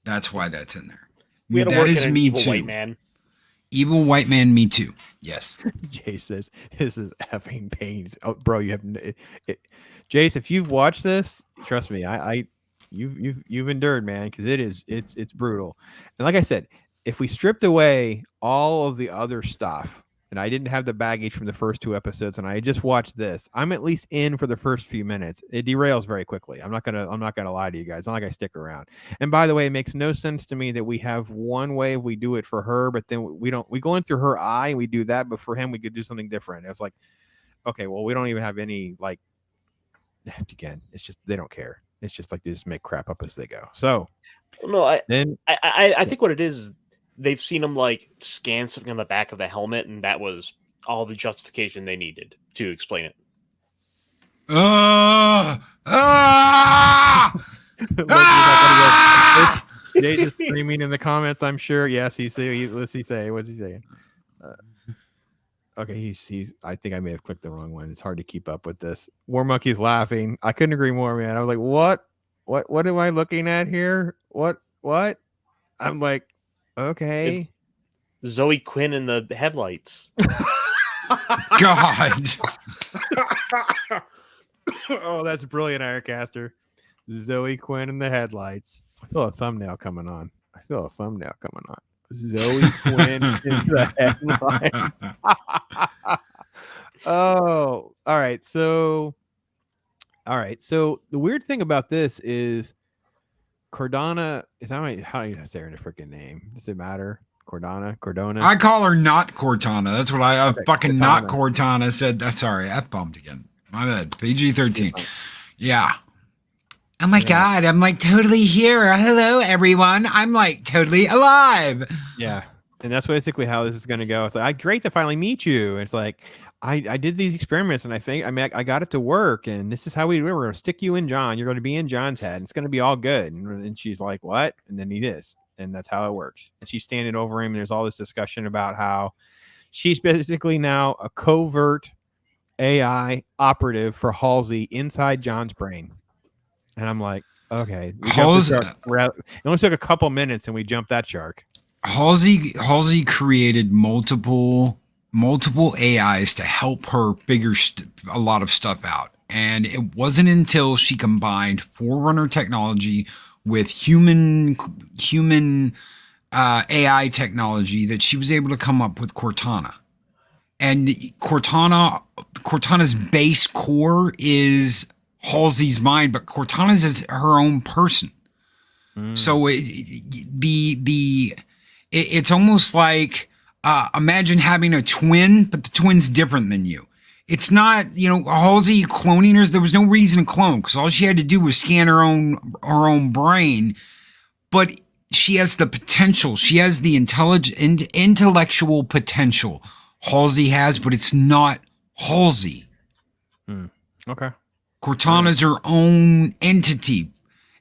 That's why that's in there. That is me too. White man. Evil white man, me too. Yes. Jay says, this is effing pain. Oh, bro, you have Jace, if you've watched this, trust me, you've endured, man, because it's brutal. And like I said, if we stripped away all of the other stuff, and I didn't have the baggage from the first 2 episodes, and I just watched this, I'm at least in for the first few minutes. It derails very quickly. I'm not gonna lie to you guys. It's not like I stick around. And by the way, it makes no sense to me that we have one way we do it for her, but then we go in through her eye and we do that, but for him we could do something different. It's like, okay, well, we don't even have any, like, again, it's just they don't care. It's just like they just make crap up as they go. So no, I think what it is, they've seen him like scan something on the back of the helmet, and that was all the justification they needed to explain it. Jay's just screaming in the comments, I'm sure. Yes, let's see say. What's he saying? Okay, he's. I think I may have clicked the wrong one. It's hard to keep up with this. War Monkey's laughing. I couldn't agree more, man. I was like, what am I looking at here? What? I'm like, okay. It's Zoe Quinn in the headlights. God. Oh, that's brilliant, Ironcaster. Zoe Quinn in the headlights. I feel a thumbnail coming on. Zoe Quinn in the headlights. Oh, all right. So the weird thing about this is Cordana. Is that how do you say her freaking name? Does it matter? Cordona. I call her not Cortana. That's what I fucking Cortana. not Cortana said. Sorry, I bumped again. My bad. PG-13. Yeah. Oh my God, I'm like totally here. Hello, everyone. I'm like totally alive. Yeah. And that's basically how this is going to go. It's like, great to finally meet you. It's like, I did these experiments and I got it to work. And this is how we're going to stick you in John. You're going to be in John's head. And it's going to be all good. And she's like, what? And then he is. And that's how it works. And she's standing over him. And there's all this discussion about how she's basically now a covert AI operative for Halsey inside John's brain. And I'm like, okay. It only took a couple minutes and we jumped that shark. Halsey created multiple AIs to help her figure a lot of stuff out. And it wasn't until she combined Forerunner technology with human AI technology that she was able to come up with Cortana. And Cortana's base core is Halsey's mind, but Cortana's is her own person. So it's almost like imagine having a twin, but the twin's different than you. It's not, Halsey cloning her. There was no reason to clone because all she had to do was scan her own brain. But she has the potential. She has the intellectual potential Halsey has, but it's not Halsey. Okay. Cortana's her own entity,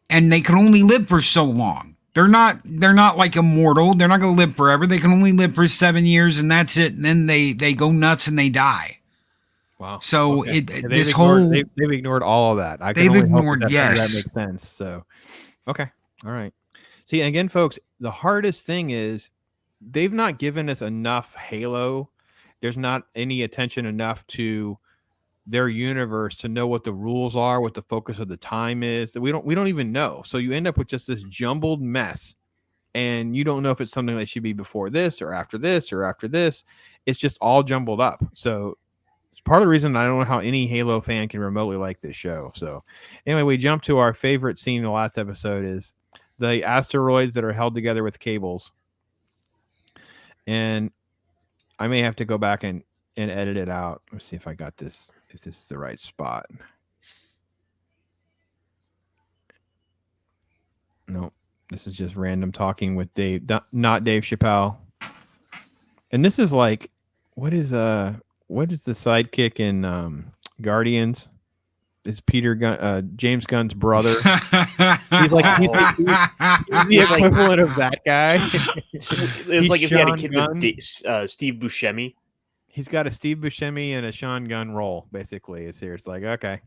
and they can only live for so long. They're not like immortal. They're not going to live forever. They can only live for 7 years, and that's it. And then they go nuts and they die. Wow. So okay. They've ignored all of that. That makes sense. So, okay. All right. See, again, folks, the hardest thing is they've not given us enough Halo. There's not any attention enough to their universe to know what the rules are, what the focus of the time is. That we don't even know. So you end up with just this jumbled mess, and you don't know if it's something that should be before this or after this or after this. It's just all jumbled up. So it's part of the reason I don't know how any Halo fan can remotely like this show. So anyway, we jump to our favorite scene in the last episode is the asteroids that are held together with cables. And I may have to go back and edit it out. Let's see if I got this. If this is the right spot. No, this is just random talking with Dave, not Dave Chappelle. And this is like, what is the sidekick in Guardians? Is James Gunn's brother? He's the equivalent of that guy. It's like if you had a kid with Steve Buscemi. He's got a Steve Buscemi and a Sean Gunn role, basically. It's here. It's like, okay.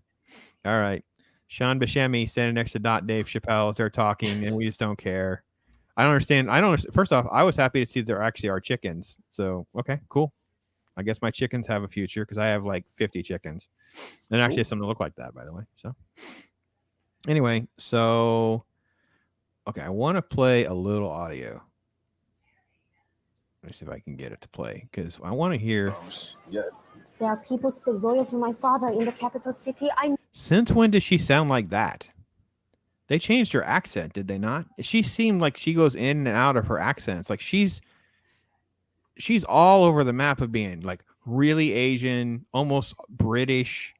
All right. Sean Buscemi standing next to Dave Chappelle as they're talking, and we just don't care. I don't understand. First off, I was happy to see there actually are chickens. So, okay, cool. I guess my chickens have a future because I have like 50 chickens. And actually has something to look like that, by the way. So, anyway, okay, I want to play a little audio. Let me see if I can get it to play because I want to hear. There are people still loyal to my father in the capital city. Since when does she sound like that? They changed her accent, did they not? She seemed like she goes in and out of her accents. Like she's all over the map of being like really Asian, almost British.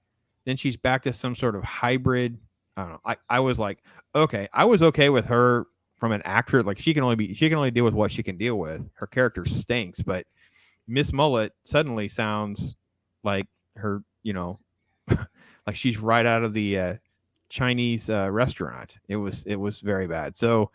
Then she's back to some sort of hybrid. I don't know. I was like, okay, I was okay with her. From an actor, like she can only deal with what she can deal with. Her character stinks, but Miss Mullet suddenly sounds like her, like she's right out of the Chinese restaurant. It was very bad. So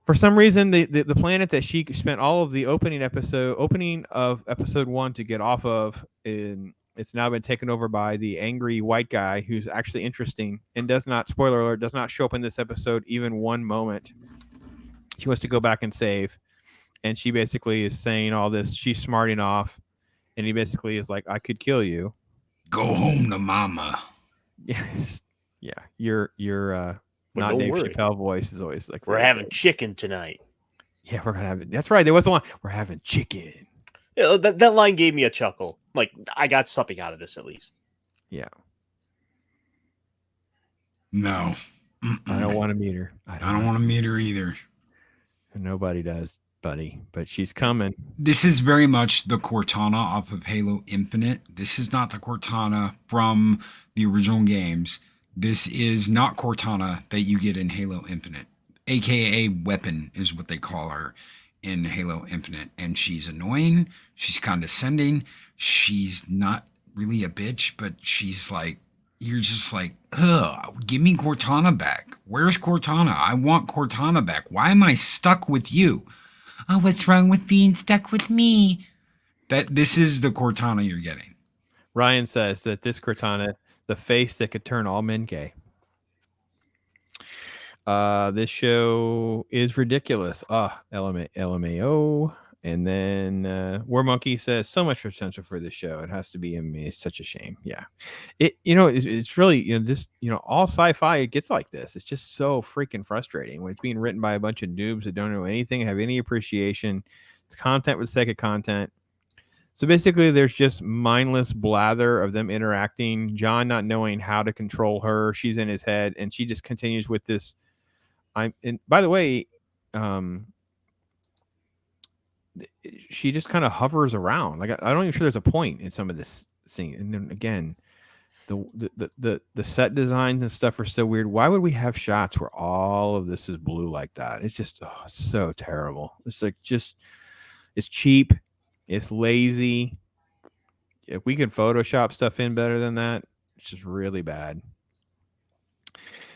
For some reason, the planet that she spent all of the opening of episode 1 to get off of, it's now been taken over by the angry white guy who's actually interesting and does not, spoiler alert, does not show up in this episode even one moment. She wants to go back and save, and she basically is saying all this. She's smarting off, and he basically is like, "I could kill you. Go home to mama." Yes, yeah, your not don't Dave worry. Chappelle voice is always like, We're having chicken tonight. Yeah, we're gonna have it. That's right. There was the one. We're having chicken. Yeah, that line gave me a chuckle. Like, I got something out of this at least. Yeah. No. I don't want to meet her. I don't want to meet her either. Nobody does, buddy. But she's coming. This is very much the Cortana off of Halo Infinite. This is not the Cortana from the original games. This is not Cortana that you get in Halo Infinite. AKA Weapon is what they call her in Halo Infinite. And she's annoying. She's condescending. She's not really a bitch, but she's like, you're just like, ugh, give me Cortana back. Where's Cortana? I want Cortana back. Why am I stuck with you? Oh, what's wrong with being stuck with me? This is the Cortana you're getting. Ryan says that this Cortana, the face that could turn all men gay. This show is ridiculous. LMAO. And then War Monkey says so much potential for this show. It has to be amazing. It's such a shame. Yeah, it's really this all sci-fi. It gets like this. It's just so freaking frustrating when it's being written by a bunch of noobs that don't know anything, have any appreciation. It's content for the sake of content. So basically, there's just mindless blather of them interacting. John not knowing how to control her. She's in his head, and she just continues with this. And by the way, she just kind of hovers around. Like I don't even sure there's a point in some of this scene. And then again, the set designs and stuff are so weird. Why would we have shots where all of this is blue like that? It's just so terrible. It's like it's cheap. It's lazy. If we could Photoshop stuff in better than that, it's just really bad.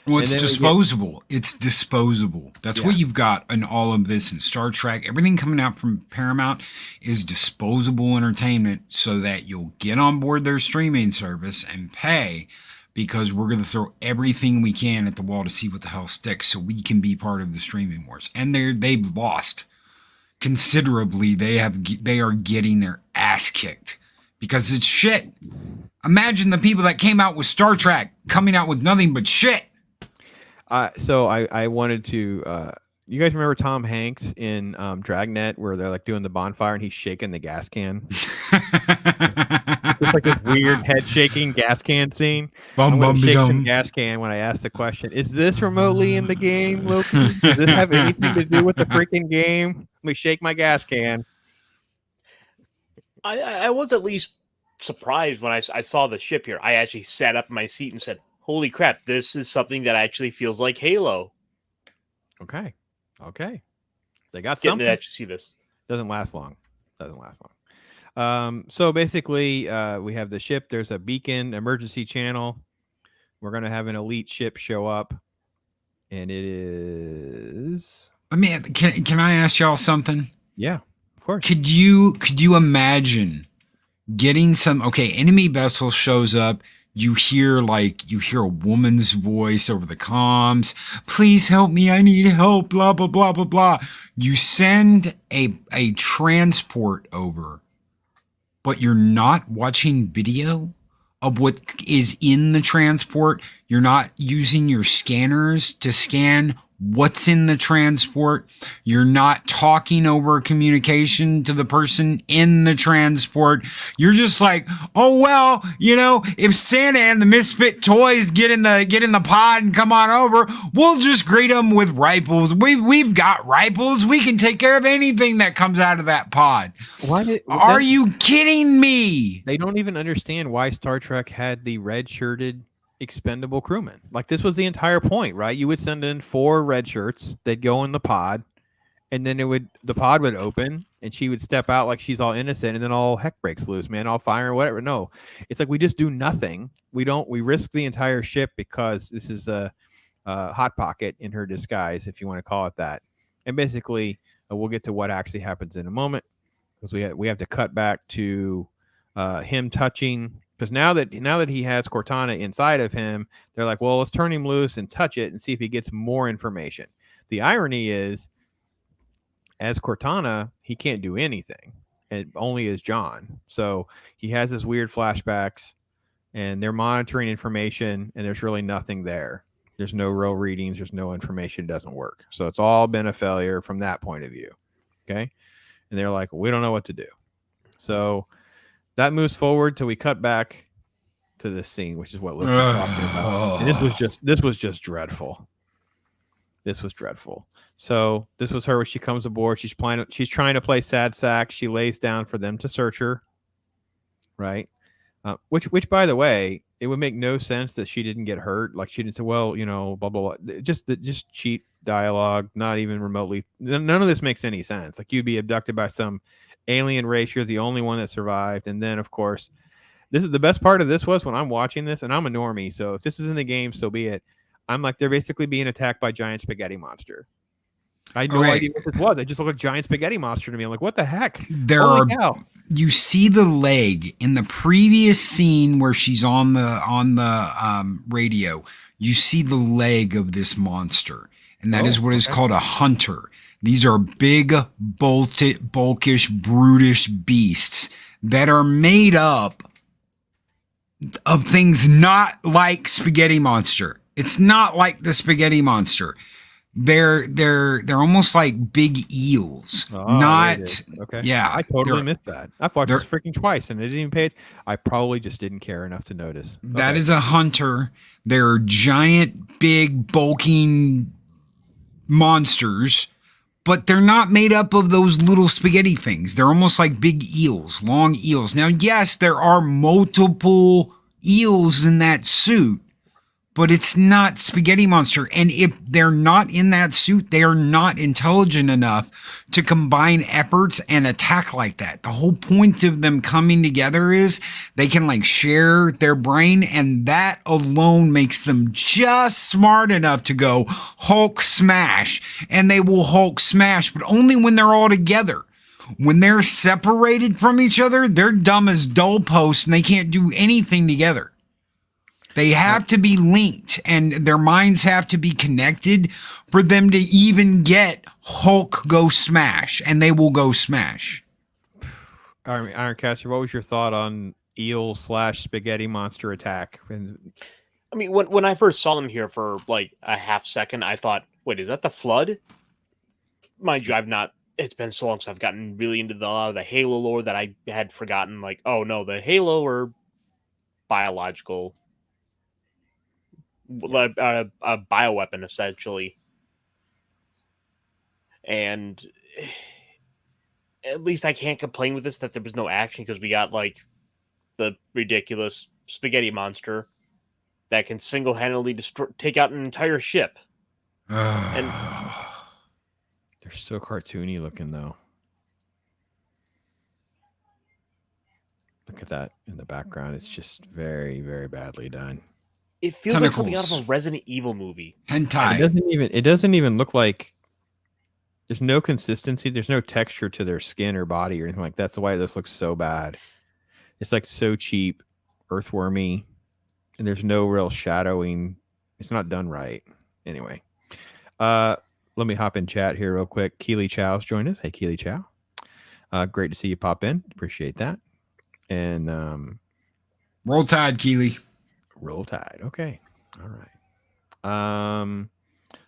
Well, it's disposable. It's disposable. That's what you've got in all of this in Star Trek. Everything coming out from Paramount is disposable entertainment so that you'll get on board their streaming service and pay, because we're going to throw everything we can at the wall to see what the hell sticks so we can be part of the streaming wars. And they've lost considerably. They are getting their ass kicked because it's shit. Imagine the people that came out with Star Trek coming out with nothing but shit. So I wanted to. You guys remember Tom Hanks in Dragnet, where they're like doing the bonfire and he's shaking the gas can? It's like this weird head shaking gas can scene. I'm going to shake some gas can when I ask the question: is this remotely in the game, Loki? Does this have anything to do with the freaking game? Let me shake my gas can. I was at least surprised when I saw the ship here. I actually sat up in my seat and said, holy crap, this is something that actually feels like Halo. Okay. They got Getting something. to actually see this. Doesn't last long. So basically, we have the ship. There's a beacon, emergency channel. We're going to have an elite ship show up. And it is... I mean, can I ask y'all something? Yeah, of course. Could you imagine getting some... Okay, enemy vessel shows up. You hear a woman's voice over the comms. Please help me. I need help. Blah, blah, blah, blah, blah. You send a transport over, but you're not watching video of what is in the transport. You're not using your scanners to scan what's in the transport. You're not talking over communication to the person in the transport. You're just like, oh, well, if Santa and the Misfit Toys get in the pod and come on over, we'll just greet them with rifles. We've got rifles. We can take care of anything that comes out of that pod. Are you kidding me? They don't even understand why Star Trek had the red-shirted expendable crewmen. Like, this was the entire point, right? You would send in 4 red shirts, they'd go in the pod, and then the pod would open and she would step out like she's all innocent, and then all heck breaks loose, man, all fire or whatever. No, it's like we just do nothing. We risk the entire ship because this is a hot pocket in her disguise, if you want to call it that. And basically, we'll get to what actually happens in a moment, because we have to cut back to him touching, because now that he has Cortana inside of him, they're like, well, let's turn him loose and touch it and see if he gets more information. The irony is, as Cortana, he can't do anything, and only as John. So he has this weird flashbacks, and they're monitoring information, and there's really nothing there. There's no real readings. There's no information. It doesn't work. So it's all been a failure from that point of view. Okay. And they're like, we don't know what to do. So that moves forward till we cut back to this scene, which is what Luke was talking about. And this was just dreadful. This was dreadful. So this was her when she comes aboard. She's trying to play sad sack. She lays down for them to search her. Right. Which, by the way, it would make no sense that she didn't get hurt. Like, she didn't say, well, blah, blah, blah. Just cheap dialogue, not even remotely. None of this makes any sense. Like, you'd be abducted by some alien race. You're the only one that survived. And then, of course, this is the best part of this was when I'm watching this, and I'm a normie. So if this is in the game, so be it. I'm like, they're basically being attacked by giant spaghetti monster. I had no idea what this was. It just looked like giant spaghetti monster to me. I'm like, what the heck? Holy cow. You see the leg in the previous scene where she's on the radio. You see the leg of this monster, and that is what is called a hunter. These are big, bulkish, brutish beasts that are made up of things not like Spaghetti Monster. It's not like the Spaghetti Monster. They're almost like big eels. Okay. Yeah, I totally missed that. I've watched this freaking twice, and I didn't even pay it. I probably just didn't care enough to notice. That is a hunter. They're giant, big, bulking monsters, but they're not made up of those little spaghetti things. They're almost like big eels, long eels. Now, yes, there are multiple eels in that suit, but it's not Spaghetti Monster. And if they're not in that suit, they are not intelligent enough to combine efforts and attack like that. The whole point of them coming together is they can like share their brain, and that alone makes them just smart enough to go Hulk smash. And they will Hulk smash, but only when they're all together. When they're separated from each other, they're dumb as dull posts and they can't do anything together. They have to be linked, and their minds have to be connected for them to even get Hulk go smash, and they will go smash. Ironcaster, what was your thought on eel / spaghetti monster attack? I mean, when I first saw them here for like a half second, I thought, wait, is that the Flood? Mind you, it's been so long since I've gotten really into the Halo lore that I had forgotten, like, oh no, the Halo or biological... a bioweapon, essentially. And at least I can't complain with this that there was no action, because we got like the ridiculous spaghetti monster that can single-handedly take out an entire ship. And they're so cartoony looking, though. Look at that in the background. It's just very, very badly done. It feels like something out of a Resident Evil movie. Hentai. It doesn't even look like, there's no consistency. There's no texture to their skin or body or anything like that. That's why this looks so bad. It's like so cheap, earthwormy, and there's no real shadowing. It's not done right. Anyway, let me hop in chat here real quick. Keely Chow's joined us. Hey, Keely Chow. Great to see you pop in. Appreciate that. And Roll Tide, Keely. Roll Tide. Okay. All right.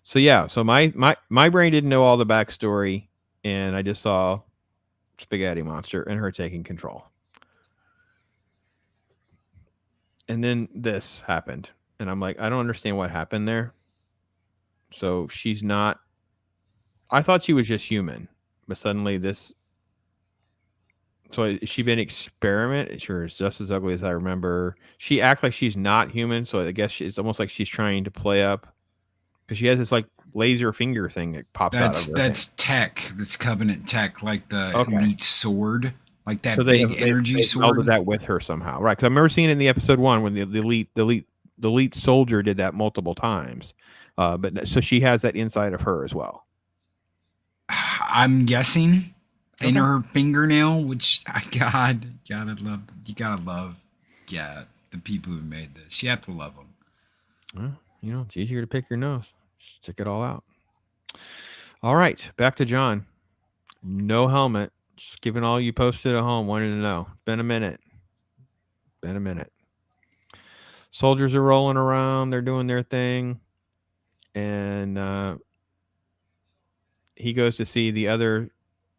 So yeah, so my brain didn't know all the backstory, and I just saw Spaghetti Monster and her taking control. And then this happened, and I'm like, I don't understand what happened there. So she's not, I thought she was just human, but suddenly this, so has she been experiment? Sure, it's just as ugly as I remember. She acts like she's not human, so I guess it's almost like she's trying to play up, because she has this like laser finger thing that pops out of her. That's tech. That's Covenant tech, like the elite sword, like that energy sword. They melded that with her somehow, right? Because I remember seeing it in the episode 1 when the elite soldier did that multiple times. But so she has that inside of her as well. I'm guessing in Okay. her fingernail, which gotta love. Yeah, the people who made this. You have to love them. Well, it's easier to pick your nose. Just check it all out. All right, back to John. No helmet. Just giving all you posted at home wanted to know. Been a minute. Soldiers are rolling around. They're doing their thing. And he goes to see the other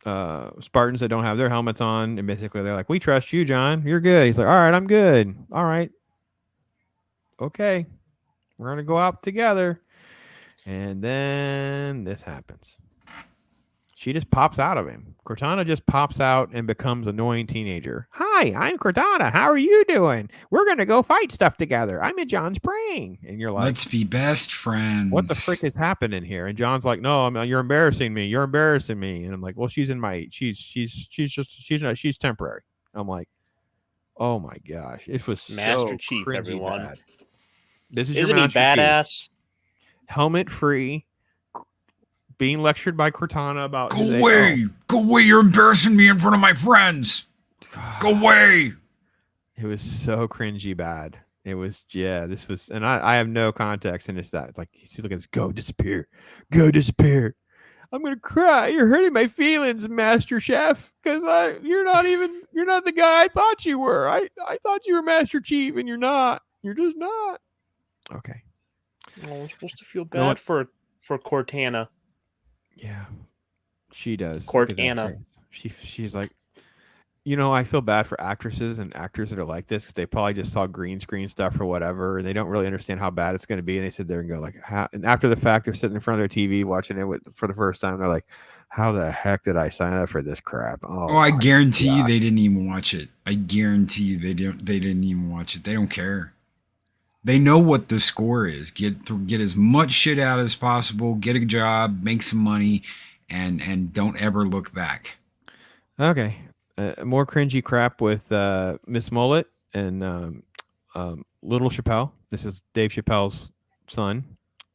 Spartans that don't have their helmets on. And basically they're like, we trust you, John. You're good. He's like, all right, I'm good. All right. Okay. We're going to go out together. And then this happens. She just pops out of him. Cortana just pops out and becomes annoying teenager. Hi, I'm Cortana. How are you doing? We're going to go fight stuff together. I'm in John's brain. And you're like, Let's be best friends. what the frick is happening here? And John's like, no, you're embarrassing me. You're embarrassing me. And I'm like, well, she's temporary. I'm like, oh my gosh. It was Master so Chief, cringy everyone. bad. This is Isn't your he Master Chief. badass? Helmet free. Being lectured by Cortana about Go away! Go away! You're embarrassing me in front of my friends. Go away! It was so cringy bad. It was, this was, and I have no context, and it's that, like, he's looking at go disappear. I'm gonna cry. You're hurting my feelings, Master Chef, because you're not the guy I thought you were. I thought you were Master Chief, and you're not. You're just not. Okay. Oh, I'm supposed to feel bad for Cortana. Yeah, she does. Cortana. She's like, I feel bad for actresses and actors that are like this because they probably just saw green screen stuff or whatever, and they don't really understand how bad it's going to be. And they sit there and go like, and after the fact, they're sitting in front of their TV watching it for the first time. They're like, how the heck did I sign up for this crap? Oh, I guarantee you they didn't even watch it. I guarantee you they didn't even watch it. They don't care. They know what the score is. Get as much shit out as possible. Get a job, make some money, and don't ever look back. Okay. More cringy crap with Miss Mullet and Little Chappelle. This is Dave Chappelle's son.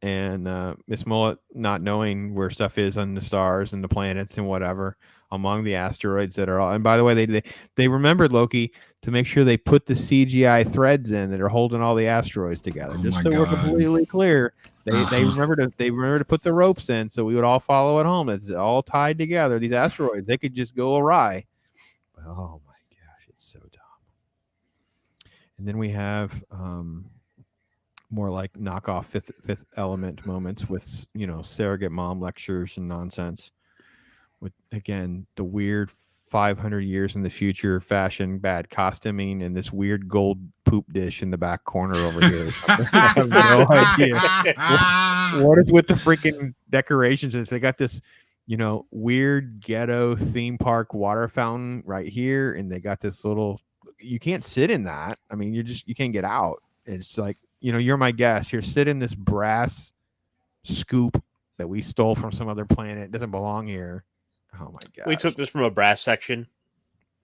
And Miss Mullet not knowing where stuff is on the stars and the planets and whatever among the asteroids that are all. And by the way, they remembered, Loki, to make sure they put the CGI threads in that are holding all the asteroids together. Just so we're completely clear. They remember to put the ropes in so we would all follow it home. It's all tied together. These asteroids, they could just go awry. Oh my gosh, it's so dumb. And then we have more like knockoff Fifth Element moments with surrogate mom lectures and nonsense. With again the weird 500 years in the future fashion bad costuming and this weird gold poop dish in the back corner over here. I have no idea what is with the freaking decorations. They got this weird ghetto theme park water fountain right here, and they got this little. You can't sit in that. I mean, you can't get out. It's like you're my guest. Here, sit in this brass scoop that we stole from some other planet. It doesn't belong here. Oh my god! We took this from a brass section.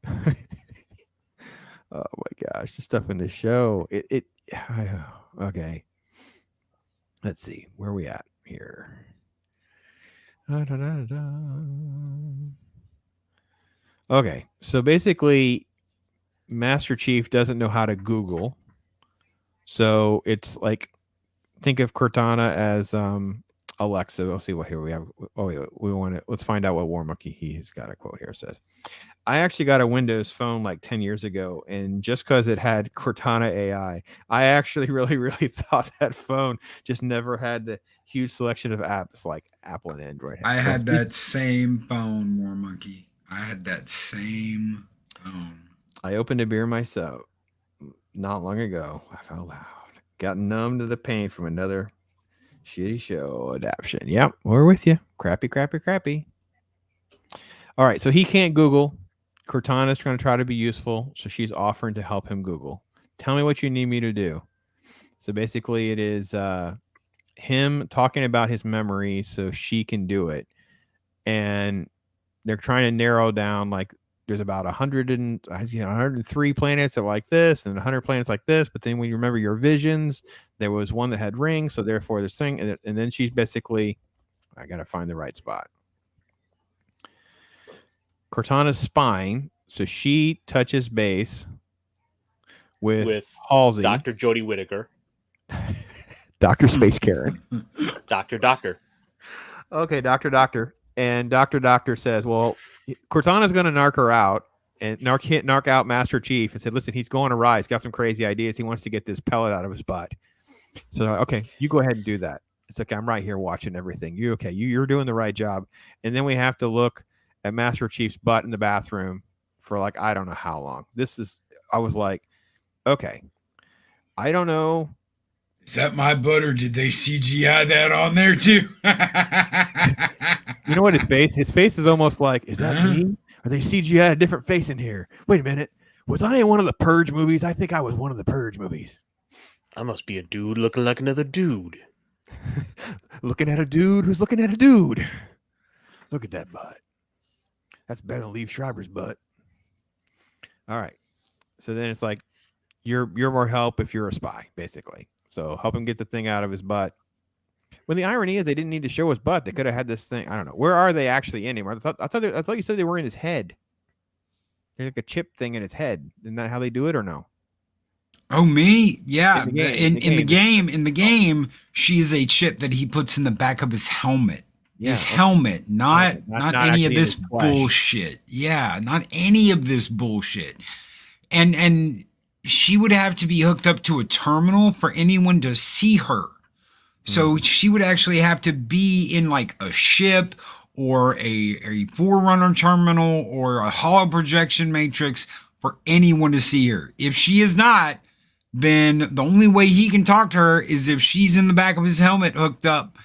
Oh my gosh, the stuff in the show. Okay. Let's see where we at here. Okay, so basically, Master Chief doesn't know how to Google. So it's like, think of Cortana as Alexa. We'll see what here we have. Oh, we want to. Let's find out what War Monkey he's got a quote here. It says, I actually got a Windows phone like 10 years ago, and just because it had Cortana AI, I actually really thought that phone just never had the huge selection of apps like Apple and Android. I had that same phone, War Monkey. I had that same phone. I opened a beer myself not long ago. I felt loud. Got numb to the pain from another shitty show adaptation. Yep, we're with you. Crappy. All right, so he can't Google. Cortana's trying to try to be useful, so she's offering to help him Google. Tell me what you need me to do. So basically it is him talking about his memory so she can do it. And they're trying to narrow down, like, there's about 103 planets that are like this and 100 planets like this. But then when you remember your visions, there was one that had rings. So therefore this thing. And then she's basically, I got to find the right spot. Cortana's spine, so she touches base with Halsey, Dr. Jodie Whittaker, Dr. Space Karen. Doctor. Okay, Doctor. And Doctor says, well, Cortana's going to narc her out and narc out Master Chief and said, listen, he's going to rise. He's got some crazy ideas. He wants to get this pellet out of his butt. So, okay, you go ahead and do that. It's okay. I'm right here watching everything. You're doing the right job. And then we have to look at Master Chief's butt in the bathroom for like, I don't know how long. I was like, okay, I don't know. Is that my butt, or did they CGI that on there too? You know what his face is almost like, is that me? Are they CGI a different face in here? Wait a minute. Was I in one of the Purge movies? I think I was one of the Purge movies. I must be a dude looking like another dude. Looking at a dude who's looking at a dude. Look at that butt. That's better than Liev Schreiber's butt. All right. So then it's like, you're more help if you're a spy, basically. So help him get the thing out of his butt. When the irony is, they didn't need to show his butt. They could have had this thing. I don't know. Where are they actually in him? I thought you said they were in his head. There's like a chip thing in his head. Isn't that how they do it, or no? Oh, me? Yeah. In the game, she is a chip that he puts in the back of his helmet. Yeah, his helmet, not any of this flesh. bullshit. Yeah, not any of this bullshit. And she would have to be hooked up to a terminal for anyone to see her. So she would actually have to be in like a ship or a Forerunner terminal or a hollow projection matrix for anyone to see her. If she is not, then the only way he can talk to her is if she's in the back of his helmet hooked up,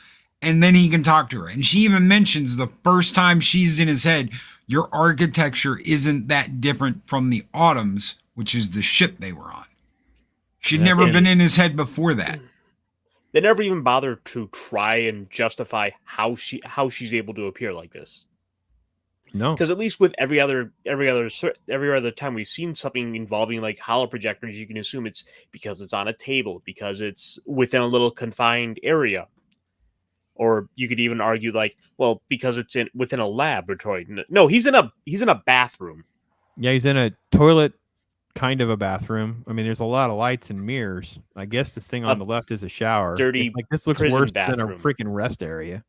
and then he can talk to her. And she even mentions the first time she's in his head, your architecture isn't that different from the Autumn's, which is the ship they were on. She'd never been in his head before that. They never even bothered to try and justify how she's able to appear like this. No, because at least with every other time we've seen something involving like hollow projectors, you can assume it's because it's on a table, because it's within a little confined area, or you could even argue like, well, because it's within a laboratory. No, he's in a bathroom. Yeah, he's in a toilet. Kind of a bathroom. I mean, there's a lot of lights and mirrors. I guess this thing on the left is a shower. Dirty, like this looks worse than a freaking rest area.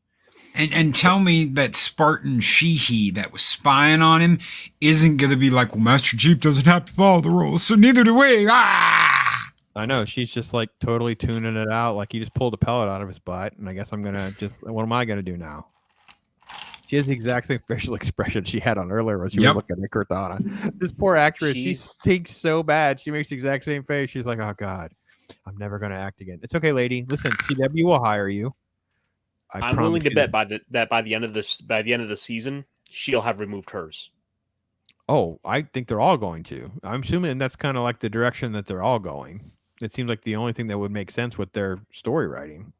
And tell me that Spartan Sheehy that was spying on him isn't going to be like, well, Master Chief doesn't have to follow the rules, so neither do we. Ah! I know. She's just like totally tuning it out. Like he just pulled a pellet out of his butt, and I guess I'm gonna what am I gonna do now? She has the exact same facial expression she had on earlier when she was looking at Cortana. This poor actress, she stinks so bad. She makes the exact same face. She's like, oh, God, I'm never going to act again. It's okay, lady. Listen, CW will hire you. I'm willing to bet that by the end of the season, she'll have removed hers. Oh, I think they're all going to. I'm assuming that's kind of like the direction that they're all going. It seems like the only thing that would make sense with their story writing,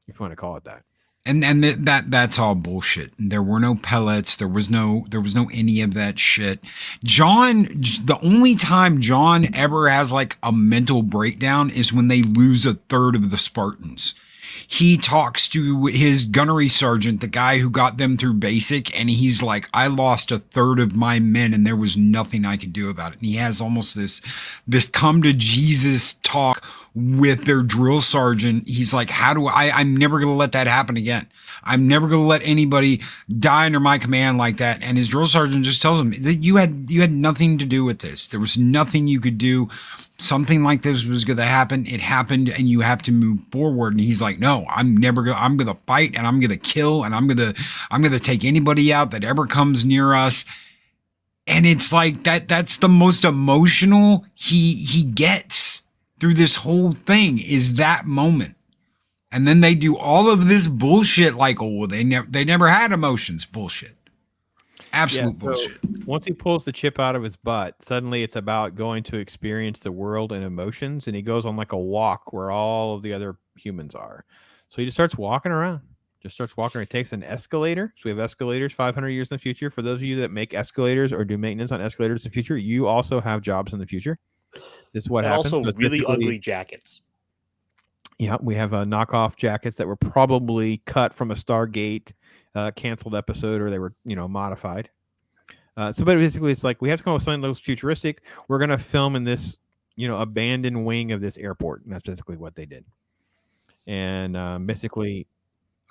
if you want to call it that. And that's all bullshit. There were no pellets. There was no any of that shit. The only time John ever has like a mental breakdown is when they lose a third of the Spartans. He talks to his gunnery sergeant, the guy who got them through basic, and he's like, I lost a third of my men and there was nothing I could do about it. And he has almost this come to Jesus talk with their drill sergeant. He's like, I'm never going to let that happen again. I'm never going to let anybody die under my command like that. And his drill sergeant just tells him that you had nothing to do with this. There was nothing you could do. Something like this was going to happen. It happened, and you have to move forward. And he's like, no, I'm going to fight, and I'm going to kill, and I'm going to take anybody out that ever comes near us. And it's like that's the most emotional he gets through this whole thing is that moment. And then they do all of this bullshit like, oh, well, they never had emotions. Bullshit. Absolute bullshit. Once he pulls the chip out of his butt, suddenly it's about going to experience the world and emotions, and he goes on like a walk where all of the other humans are. So he just starts walking around. It takes an escalator. So we have escalators 500 years in the future. For those of you that make escalators or do maintenance on escalators in the future, you also have jobs in the future. This is what happens. Also, really ugly jackets. Yeah, we have knockoff jackets that were probably cut from a Stargate canceled episode, or they were, modified. So, but basically, it's like we have to come up with something that looks futuristic. We're gonna film in this, abandoned wing of this airport, and that's basically what they did. And basically,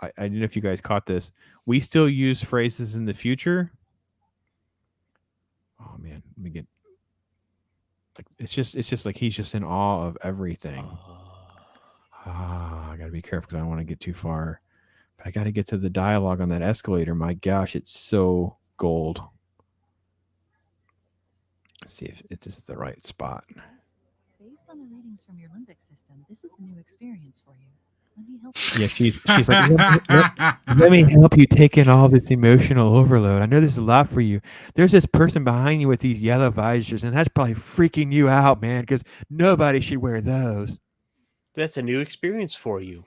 I don't know if you guys caught this. We still use phrases in the future. Oh man, let me get. Like it's just like he's just in awe of everything. I gotta be careful because I don't want to get too far. But I gotta get to the dialogue on that escalator. My gosh, it's so gold. Let's see if this is the right spot. Based on the readings from your limbic system, this is a new experience for you. Let me help Yeah, she's like, let me help you take in all this emotional overload. I know this is a lot for you. There's this person behind you with these yellow visors, and that's probably freaking you out, man, because nobody should wear those. That's a new experience for you.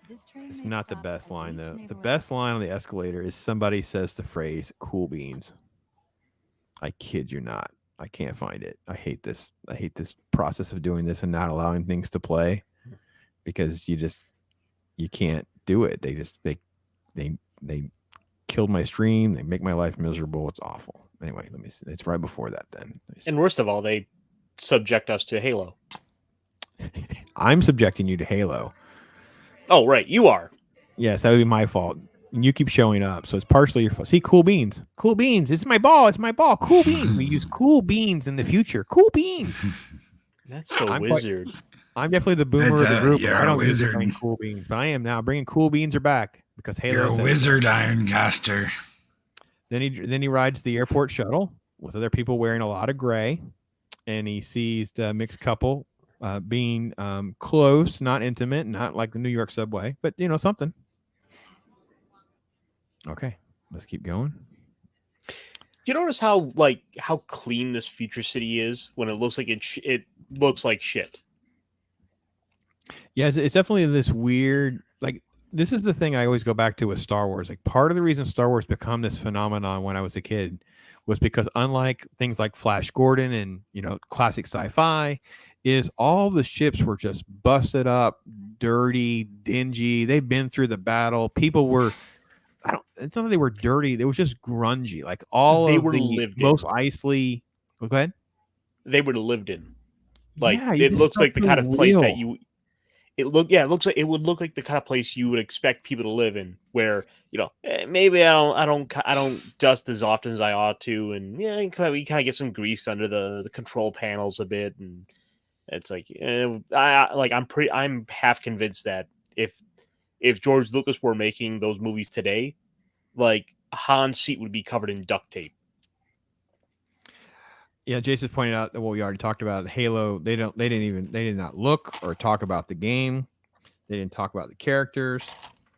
It's not the best line, though. The best line on the escalator is somebody says the phrase, cool beans. I kid you not. I can't find it. I hate this. I hate this process of doing this and not allowing things to play because you can't do it. They killed my stream. They make my life miserable. It's awful. Anyway, let me see. It's right before that then. And worst of all, they subject us to Halo. I'm subjecting you to Halo. Oh, right. You are. Yes, that would be my fault. And you keep showing up, so it's partially your fault. See, cool beans. Cool beans. It's my ball. It's my ball. Cool beans. We use cool beans in the future. Cool beans. That's so wizard. I'm definitely the boomer of the group. You're I don't a use wizard. cool beans, but I am now bringing cool beans are back because Halo. You're a wizard, Ironcaster. Then he rides the airport shuttle with other people wearing a lot of gray, and he sees the mixed couple being close, not intimate, not like the New York subway, but something. Okay, let's keep going. You notice how clean this future city is when it looks like it looks like shit. Yeah, it's definitely this weird, like, this is the thing I always go back to with Star Wars. Like, part of the reason Star Wars become this phenomenon when I was a kid was because unlike things like Flash Gordon and, classic sci-fi, is all the ships were just busted up, dirty, dingy. They've been through the battle. People were, it's not that they were dirty. It was just grungy. Like, all they of were the most icy, go ahead. They would have lived in. Like, Yeah, it looks like the kind of place that real. it looks like it would look like the kind of place you would expect people to live in, where maybe I don't dust as often as I ought to, and we kind of get some grease under the control panels a bit, and it's like I'm half convinced that if George Lucas were making those movies today, like Han's seat would be covered in duct tape. Yeah, Jason pointed out what we already talked about. Halo, they did not look or talk about the game. They didn't talk about the characters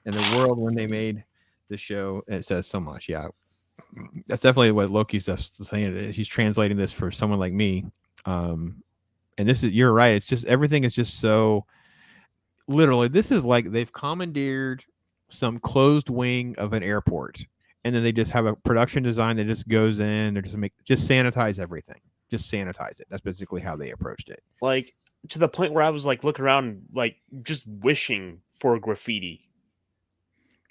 and the world when they made the show. It says so much. Yeah, that's definitely what Loki's just saying. He's translating this for someone like me. And you're right. It's just everything is just so literally. This is like they've commandeered some closed wing of an airport. And then they just have a production design that just goes in. They just sanitize everything. Just sanitize it. That's basically how they approached it. Like, to the point where I was like looking around, like just wishing for graffiti.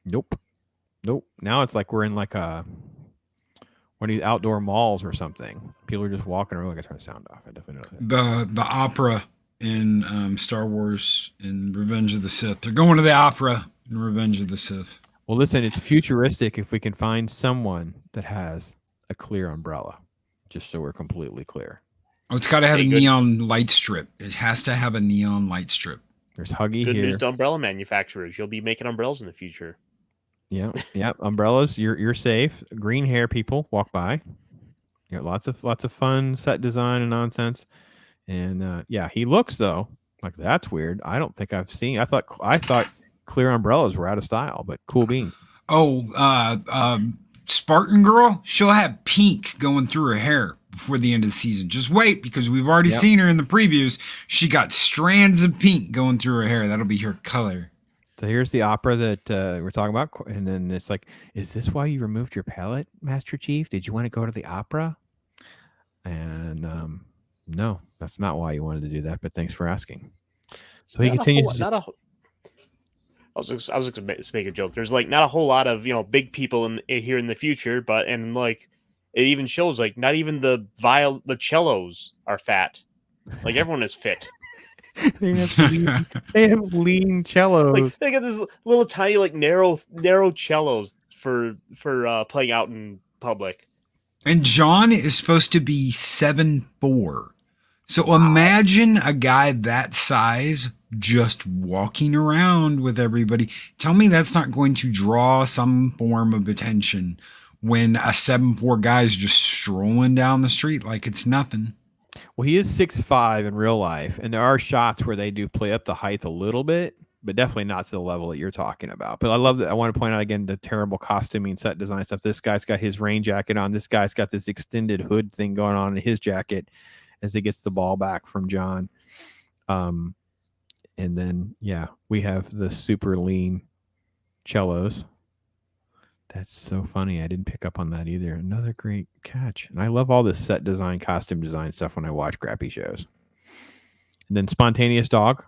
Nope. Now it's like we're in like one of these outdoor malls or something. People are just walking around. I gotta turn the sound off. I definitely know that. The opera in Star Wars in Revenge of the Sith. They're going to the opera in Revenge of the Sith. Well, listen, it's futuristic if we can find someone that has a clear umbrella, just so we're completely clear. Oh, it's got to have a neon light strip. It has to have a neon light strip. There's Huggy Good here. news to umbrella manufacturers. You'll be making umbrellas in the future. Yeah. Umbrellas, you're safe. Green hair people walk by. You got lots of fun set design and nonsense. And he looks though like that's weird. I don't think I've seen. I thought clear umbrellas were out of style, but cool beans. Oh, Spartan Girl, she'll have pink going through her hair before the end of the season. Just wait, because we've already seen her in the previews. She got strands of pink going through her hair. That'll be her color. So here's the opera that we're talking about. And then it's like, is this why you removed your palette, Master Chief? Did you want to go to the opera? And no, that's not why you wanted to do that, but thanks for asking. So he continues. I was going to make a joke. There's like not a whole lot of big people here in the future, but it even shows like not even the cellos are fat. Like everyone is fit. They have lean cellos. Like they got this little tiny like narrow cellos for playing out in public. And John is supposed to be 7'4". So imagine a guy that size just walking around with everybody. Tell me that's not going to draw some form of attention when a 7'4" guy is just strolling down the street like it's nothing. Well, he is 6'5" in real life, and there are shots where they do play up the height a little bit, but definitely not to the level that you're talking about. But I love that. I want to point out again the terrible costuming, set design stuff. This guy's got his rain jacket on. This guy's got this extended hood thing going on in his jacket as he gets the ball back from John. And then, yeah, we have the super lean cellos. That's so funny. I didn't pick up on that either. Another great catch. And I love all this set design, costume design stuff when I watch crappy shows. And then spontaneous dog.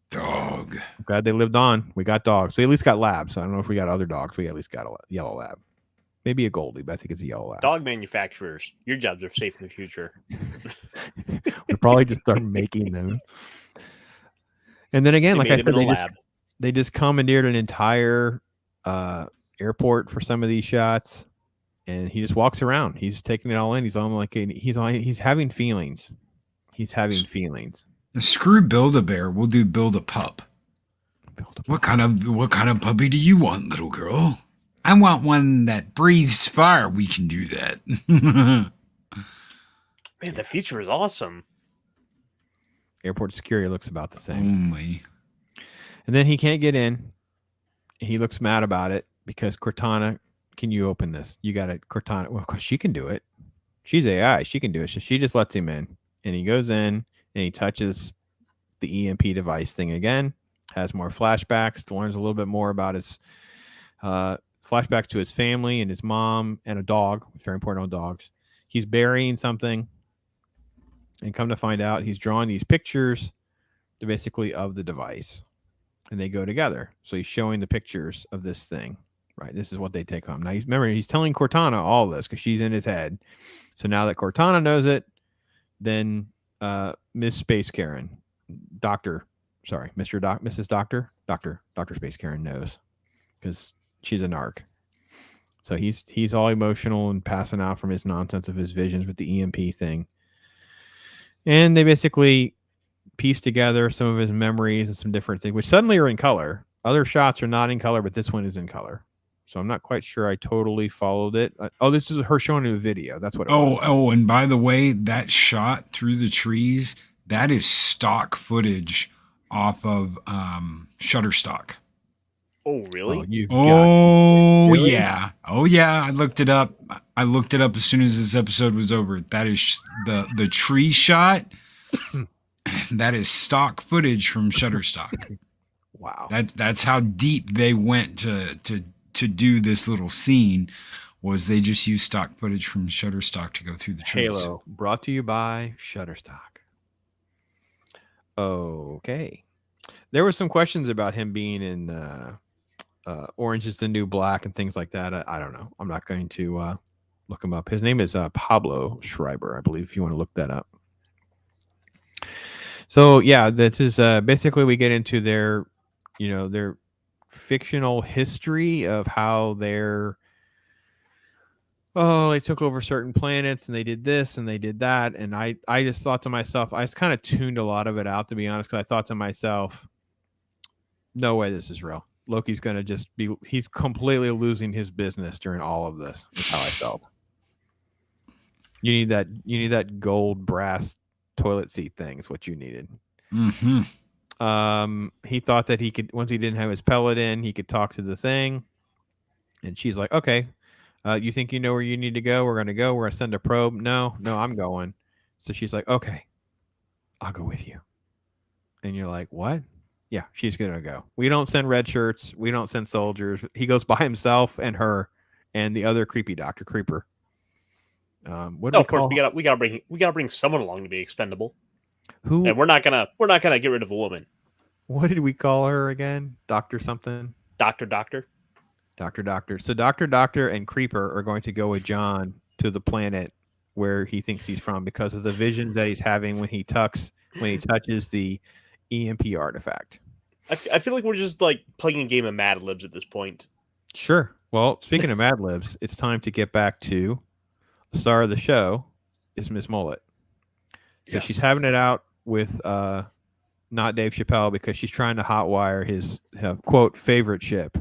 Dog. I'm glad they lived on. We got dogs. We at least got labs. So I don't know if we got other dogs. We at least got a yellow lab. Maybe a Goldie, but I think it's a yellow lab. Dog manufacturers, your jobs are safe in the future. We'll probably just start making them. And then again, like I said, they just commandeered an entire airport for some of these shots, and he just walks around. He's taking it all in. He's on like he's having feelings. He's having feelings. Screw Build-A-Bear. We'll do Build-A-Pup. What kind of puppy do you want, little girl? I want one that breathes fire. We can do that. Man, the feature is awesome. Airport security looks about the same. Only. And then he can't get in. He looks mad about it because Cortana, can you open this? You got it, Cortana. Well, because she can do it. She's AI. She can do it. So she just lets him in. And he goes in and he touches the EMP device thing again. Has more flashbacks. Learns a little bit more about his flashbacks to his family and his mom and a dog. Very important on dogs. He's burying something. And come to find out, he's drawing these pictures basically of the device. And they go together. So he's showing the pictures of this thing. Right. This is what they take home. Now, remember, he's telling Cortana all this because she's in his head. So now that Cortana knows it, then Miss Space Karen, Mrs. Dr. Space Karen knows because she's a narc. So he's all emotional and passing out from his nonsense of his visions with the EMP thing. And they basically piece together some of his memories and some different things, which suddenly are in color. Other shots are not in color, but this one is in color. So I'm not quite sure I totally followed it. This is her showing a video. That's what it was. Oh, and by the way, that shot through the trees, that is stock footage off of Shutterstock. Oh, really? Really? Yeah. Oh, yeah. I looked it up. As soon as this episode was over. That is the tree shot. That is stock footage from Shutterstock. Wow. That's how deep they went to do this little scene. Was they just used stock footage from Shutterstock to go through the trees. Halo, brought to you by Shutterstock. Okay. There were some questions about him being in Orange is the New Black and things like that. I don't know. I'm not going to look him up. His name is Pablo Schreiber, I believe, if you want to look that up. So, yeah, this is basically we get into their fictional history of how they took over certain planets and they did this and they did that. And I just thought to myself, I just kind of tuned a lot of it out, to be honest, because I thought to myself, no way this is real. Loki's going to he's completely losing his business during all of this, is how I felt. You need that gold brass toilet seat thing is what you needed. Mm-hmm. He thought that he could, once he didn't have his pellet in, he could talk to the thing. And she's like, okay, you think you know where you need to go? We're going to go. We're going to send a probe. No, I'm going. So she's like, okay, I'll go with you. And you're like, what? Yeah, she's going to go. We don't send red shirts. We don't send soldiers. He goes by himself and her and the other creepy Dr. Creeper. Of course, we gotta bring someone along to be expendable. Who? And we're not gonna get rid of a woman. What did we call her again? Doctor something? Doctor. So Doctor and Creeper are going to go with John to the planet where he thinks he's from because of the visions that he's having when he touches the EMP artifact. I feel like we're just like playing a game of Mad Libs at this point. Sure. Well, speaking of Mad Libs, it's time to get back to the star of the show is Miss Mullet. So she's having it out with not Dave Chappelle because she's trying to hotwire his quote favorite ship,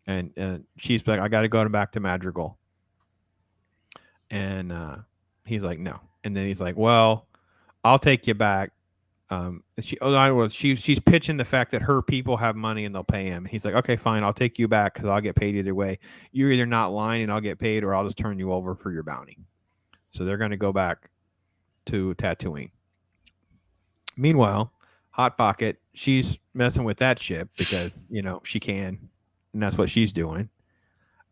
and she's like, I got to go back to Madrigal, and he's like, no, and then he's like, well, I'll take you back. She's pitching the fact that her people have money and they'll pay him. He's like, okay, fine, I'll take you back because I'll get paid either way. You're either not lying and I'll get paid, or I'll just turn you over for your bounty. So they're going to go back to Tatooine. Meanwhile, Hot Pocket, she's messing with that ship because, she can, and that's what she's doing.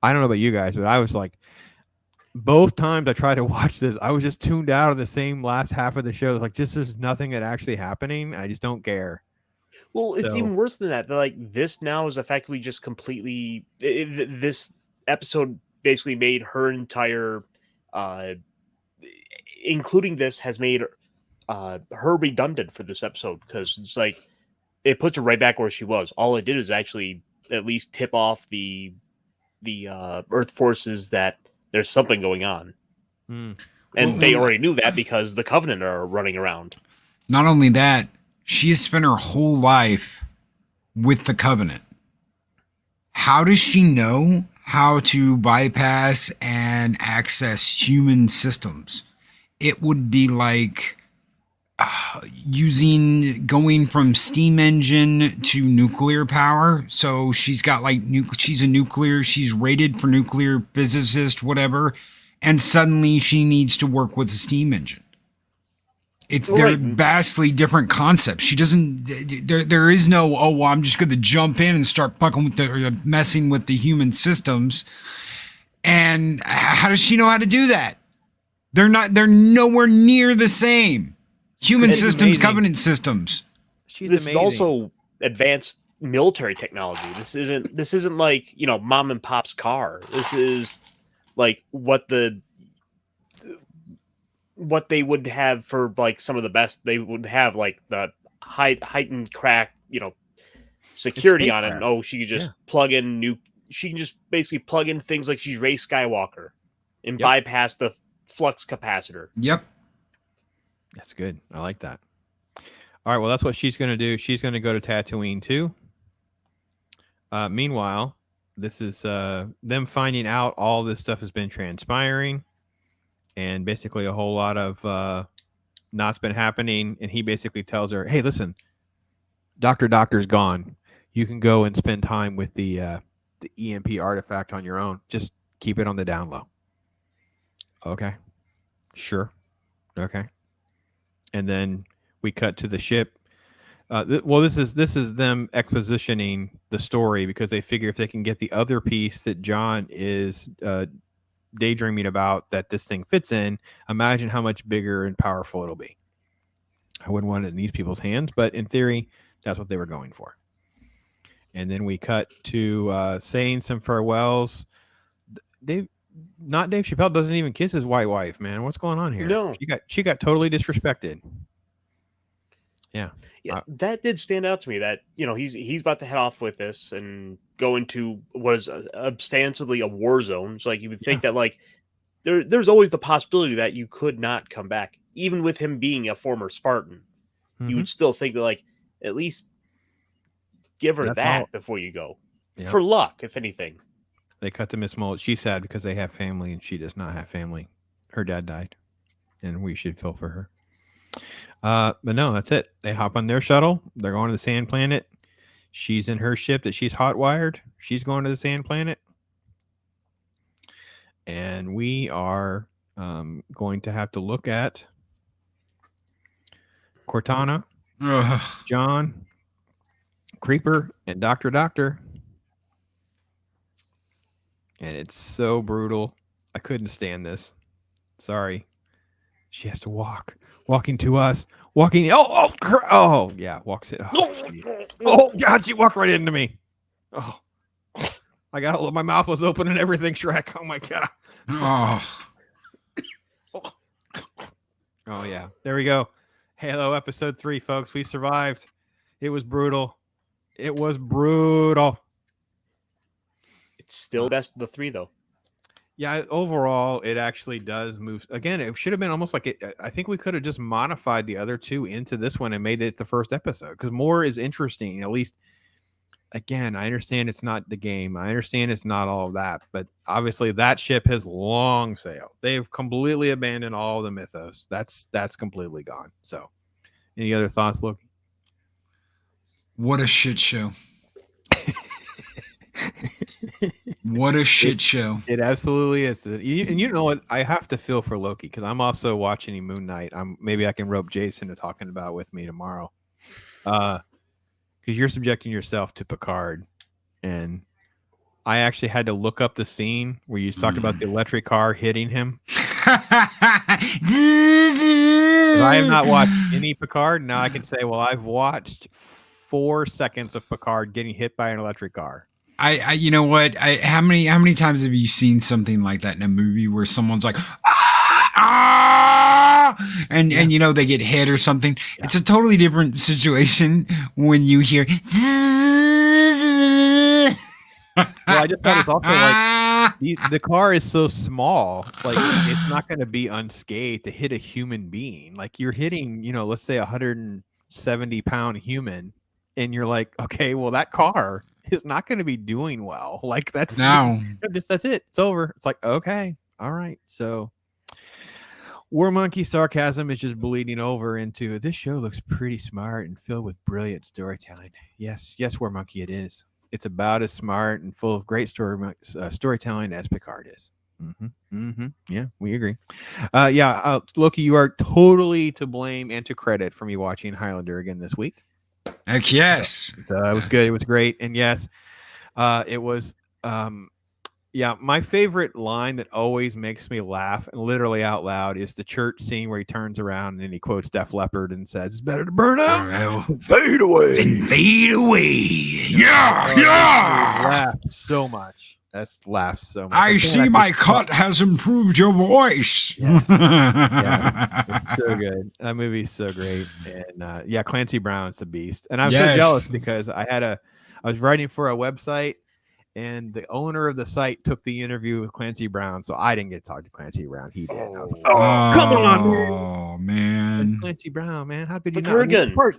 I don't know about you guys, but I was like, both times I tried to watch this, I was just tuned out of the same last half of the show. It's like, just there's nothing that actually happening. I just don't care. Well, it's even worse than that. Like, this now is effectively just completely... this episode basically made her entire... including this has made her redundant for this episode, because it's like it puts her right back where she was. All it did is actually at least tip off the Earth forces that there's something going on. And they already knew that because the Covenant are running around. Not only that, she has spent her whole life with the Covenant. How does she know how to bypass and access human systems? It would be like going from steam engine to nuclear power. So she's got like she's rated for nuclear physicist, whatever. And suddenly she needs to work with a steam engine. They're vastly different concepts. She doesn't, there is no, well, I'm just going to jump in and start messing with the human systems. And how does she know how to do that? They're nowhere near the same. Human systems, amazing. Covenant systems. This is also advanced military technology. This isn't like, mom and pop's car. This is like what they would have for like some of the best. They would have like the heightened crack, security on it. And, she could just plug in she can just basically plug in things like she's Rey Skywalker and bypass the flux capacitor. Yep. That's good. I like that. All right. Well, that's what she's going to do. She's going to go to Tatooine too. Meanwhile, this is them finding out all this stuff has been transpiring, and basically a whole lot of not's been happening. And he basically tells her, "Hey, listen, Doctor's gone. You can go and spend time with the EMP artifact on your own. Just keep it on the down low." Okay. Sure. Okay. And then we cut to the ship. This is them expositioning the story because they figure if they can get the other piece that John is daydreaming about that this thing fits in, imagine how much bigger and powerful it'll be. I wouldn't want it in these people's hands, but in theory, that's what they were going for. And then we cut to saying some farewells. Dave Chappelle doesn't even kiss his white wife, man. What's going on here? No. She got totally disrespected. Yeah. That did stand out to me that, he's about to head off with this and go into what is ostensibly a war zone. So like you would think that like there's always the possibility that you could not come back. Even with him being a former Spartan, you would still think that like at least give her before you go. Yeah. For luck, if anything. They cut to Miss Mullet. She's sad because they have family and she does not have family. Her dad died, and we should feel for her. But no, that's it. They hop on their shuttle. They're going to the sand planet. She's in her ship that she's hot-wired. She's going to the sand planet. And we are going to have to look at Cortana, John, Creeper, and Doctor. And it's so brutal. I couldn't stand this. Sorry. She has to walking to us, walking. Oh, yeah, walks it. Oh, God, she walked right into me. Oh, my mouth was open and everything, Shrek. Oh my God. Oh, Oh yeah, there we go. Halo episode 3, folks. We survived. It was brutal. It was brutal. It's still best of the 3 though. Yeah, overall, it actually does move. Again, it should have been almost like it. I think we could have just modified the other 2 into this one and made it the first episode because more is interesting. At least, again, I understand it's not the game. I understand it's not all of that, but obviously that ship has long sailed. They've completely abandoned all the mythos. That's completely gone. So, any other thoughts, Loki? What a shit show. What a shit show. It absolutely is. And you know what? I have to feel for Loki because I'm also watching Moon Knight. Maybe I can rope Jason to talking about with me tomorrow. Because you're subjecting yourself to Picard. And I actually had to look up the scene where you talked about the electric car hitting him. I have not watched any Picard. Now I can say, well, I've watched 4 seconds of Picard getting hit by an electric car. I you know what? How many times have you seen something like that in a movie where someone's like, and you know they get hit or something? Yeah. It's a totally different situation when you hear. Well, I just thought it's also like the car is so small, like it's not going to be unscathed to hit a human being. Like you're hitting, let's say 170-pound human, and you're like, okay, well that car is not going to be doing well. Like that's it. It's over. It's like, okay, all right. So War Monkey sarcasm is just bleeding over into this show looks pretty smart and filled with brilliant storytelling. Yes, War Monkey, it is. It's about as smart and full of great storytelling as Picard is. Yeah, we agree. Loki, you are totally to blame and to credit for me watching Highlander again this week. Heck yes. It was good. It was great. And yes, it was, my favorite line that always makes me laugh and literally out loud is the church scene where he turns around and he quotes Def Leppard and says, it's better to burn out than fade away. Yeah. Laughed so much. That's laughed so much. I see my cut has improved your voice. Yes. Yeah, it's so good. That movie's so great. And Clancy Brown's the beast. And I'm so jealous because I was writing for a website and the owner of the site took the interview with Clancy Brown. So I didn't get to talk to Clancy Brown. He did. I was like, come on, man. And Clancy Brown, man. How could you not?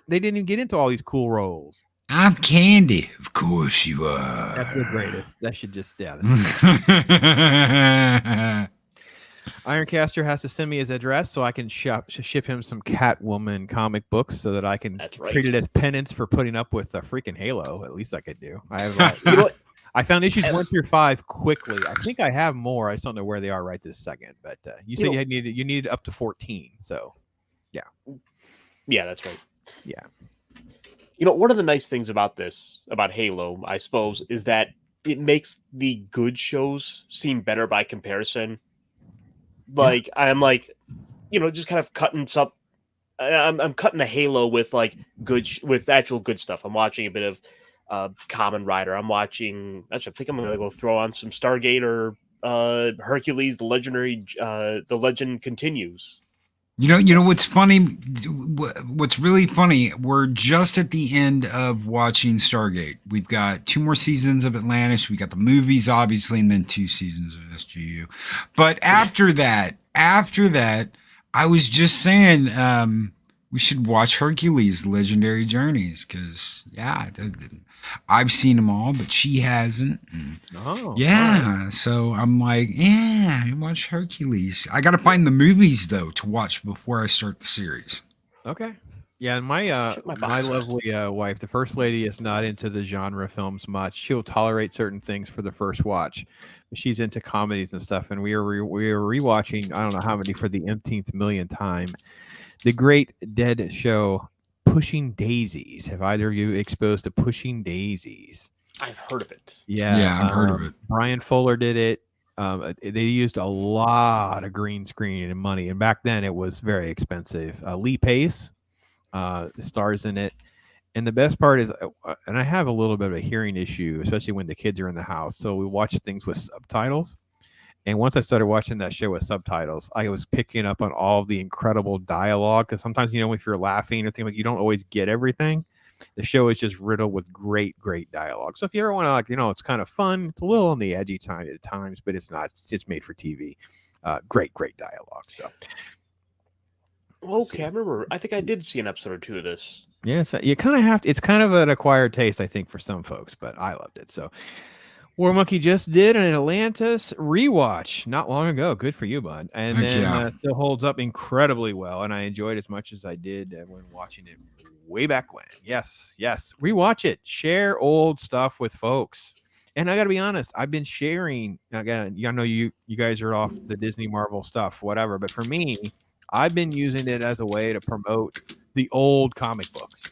They didn't even get into all these cool roles. I'm Candy. Of course you are. That's the greatest. That should just, Ironcaster has to send me his address so I can ship him some Catwoman comic books so that I can treat it as penance for putting up with a freaking Halo. At least I could do. I have I found issues 1 through 5 quickly. I think I have more. I just don't know where they are right this second. But you said you needed up to 14. So, yeah. Yeah, that's right. Yeah. One of the nice things about Halo, I suppose, is that it makes the good shows seem better by comparison. Like, I'm like, just kind of cutting some. I'm cutting the Halo with with actual good stuff. I'm watching a bit of Kamen Rider. I'm watching. Actually, I think I'm gonna go throw on some Stargate or Hercules, the Legend Continues. You know what's funny? What's really funny? We're just at the end of watching Stargate. We've got 2 more seasons of Atlantis. We got the movies, obviously, and then 2 seasons of SGU. But after that, I was just saying we should watch Hercules: Legendary Journeys because I've seen them all, but she hasn't. So I'm like, watch Hercules. I got to find the movies though to watch before I start the series. Okay. Yeah, and my lovely wife, the first lady, is not into the genre films much. She'll tolerate certain things for the first watch. She's into comedies and stuff, and we are rewatching. I don't know how many for the umpteenth millionth time. The Great Dead Show. Pushing Daisies. Have either of you exposed to Pushing Daisies? I've heard of it. Yeah, I've heard of it. Brian Fuller did it. They used a lot of green screen and money, and back then it was very expensive. Lee Pace stars in it, and the best part is, and I have a little bit of a hearing issue, especially when the kids are in the house, so we watch things with subtitles. And once I started watching that show with subtitles, I was picking up on all of the incredible dialogue. Because sometimes, if you're laughing or things like you don't always get everything. The show is just riddled with great dialogue. So if you ever want to, it's kind of fun. It's a little on the edgy at times, but it's not. It's just made for TV. Great dialogue. So. Okay, I remember. I think I did see an episode or two of this. Yeah, so you kind of have to. It's kind of an acquired taste, I think, for some folks, but I loved it. So, War Monkey just did an Atlantis rewatch not long ago. Good for you, bud. And then still holds up incredibly well, and I enjoyed as much as I did when watching it way back when. Yes, rewatch it. Share old stuff with folks. And I got to be honest, I've been sharing. Again, I know you guys are off the Disney Marvel stuff, whatever. But for me, I've been using it as a way to promote the old comic books.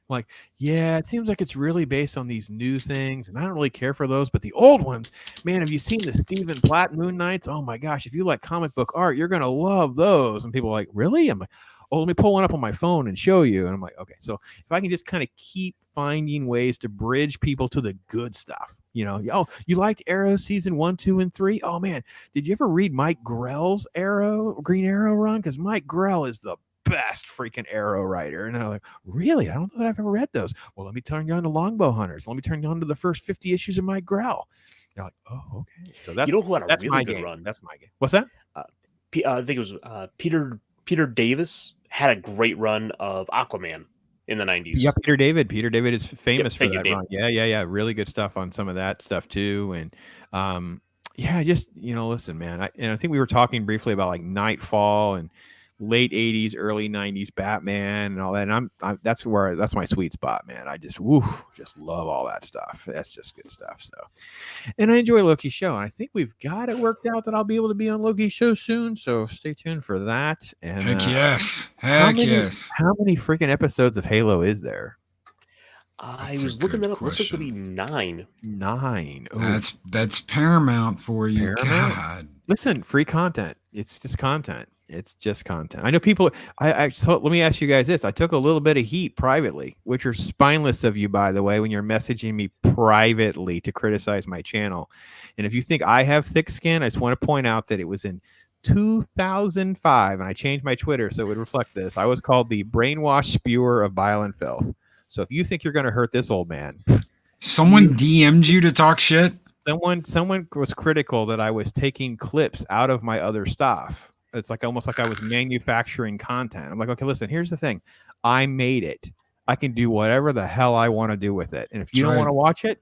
Like, yeah, it seems like it's really based on these new things, and I don't really care for those. But the old ones, man, have you seen the Stephen Platt Moon Knights? Oh my gosh, if you like comic book art, you're gonna love those. And people are like, really? I'm like, oh, let me pull one up on my phone and show you. And I'm like, okay. So if I can just kind of keep finding ways to bridge people to the good stuff, oh, you liked Arrow season 1, 2, and 3? Oh man, did you ever read Mike Grell's Green Arrow run? Because Mike Grell is the best freaking Arrow writer. And I'm like, really? I don't know that I've ever read those. Well, let me turn you on to Longbow Hunters. Let me turn you on to the first 50 issues of Mike Grell. You're like, oh, okay. So that's, who had a really good run. That's my game. What's that? I think it was Peter Davis had a great run of Aquaman in the 90s. Yeah, Peter David is famous for that run. Yeah. Really good stuff on some of that stuff too. And just listen, man. I think we were talking briefly about like Nightfall and late 80s, early 90s Batman and all that. And that's my sweet spot, man. I just love all that stuff. That's just good stuff. So, and I enjoy Loki's show. And I think we've got it worked out that I'll be able to be on Loki's show soon. So stay tuned for that. And Heck yes. How many freaking episodes of Halo is there? I was looking that up. Looks like to be 9. 9. Ooh. That's Paramount for you. Paramount? God. Listen, free content. It's just content. It's just content. I know people. So let me ask you guys this. I took a little bit of heat privately, which are spineless of you, by the way, when you're messaging me privately to criticize my channel. And if you think I have thick skin, I just want to point out that it was in 2005, and I changed my Twitter so it would reflect this. I was called the brainwashed spewer of bile and filth. So if you think you're going to hurt this old man, someone DM'd you to talk shit. Someone was critical that I was taking clips out of my other stuff. It's like almost like I was manufacturing content. I'm like, okay, listen, here's the thing. I made it. I can do whatever the hell I want to do with it. And if you don't want to watch it,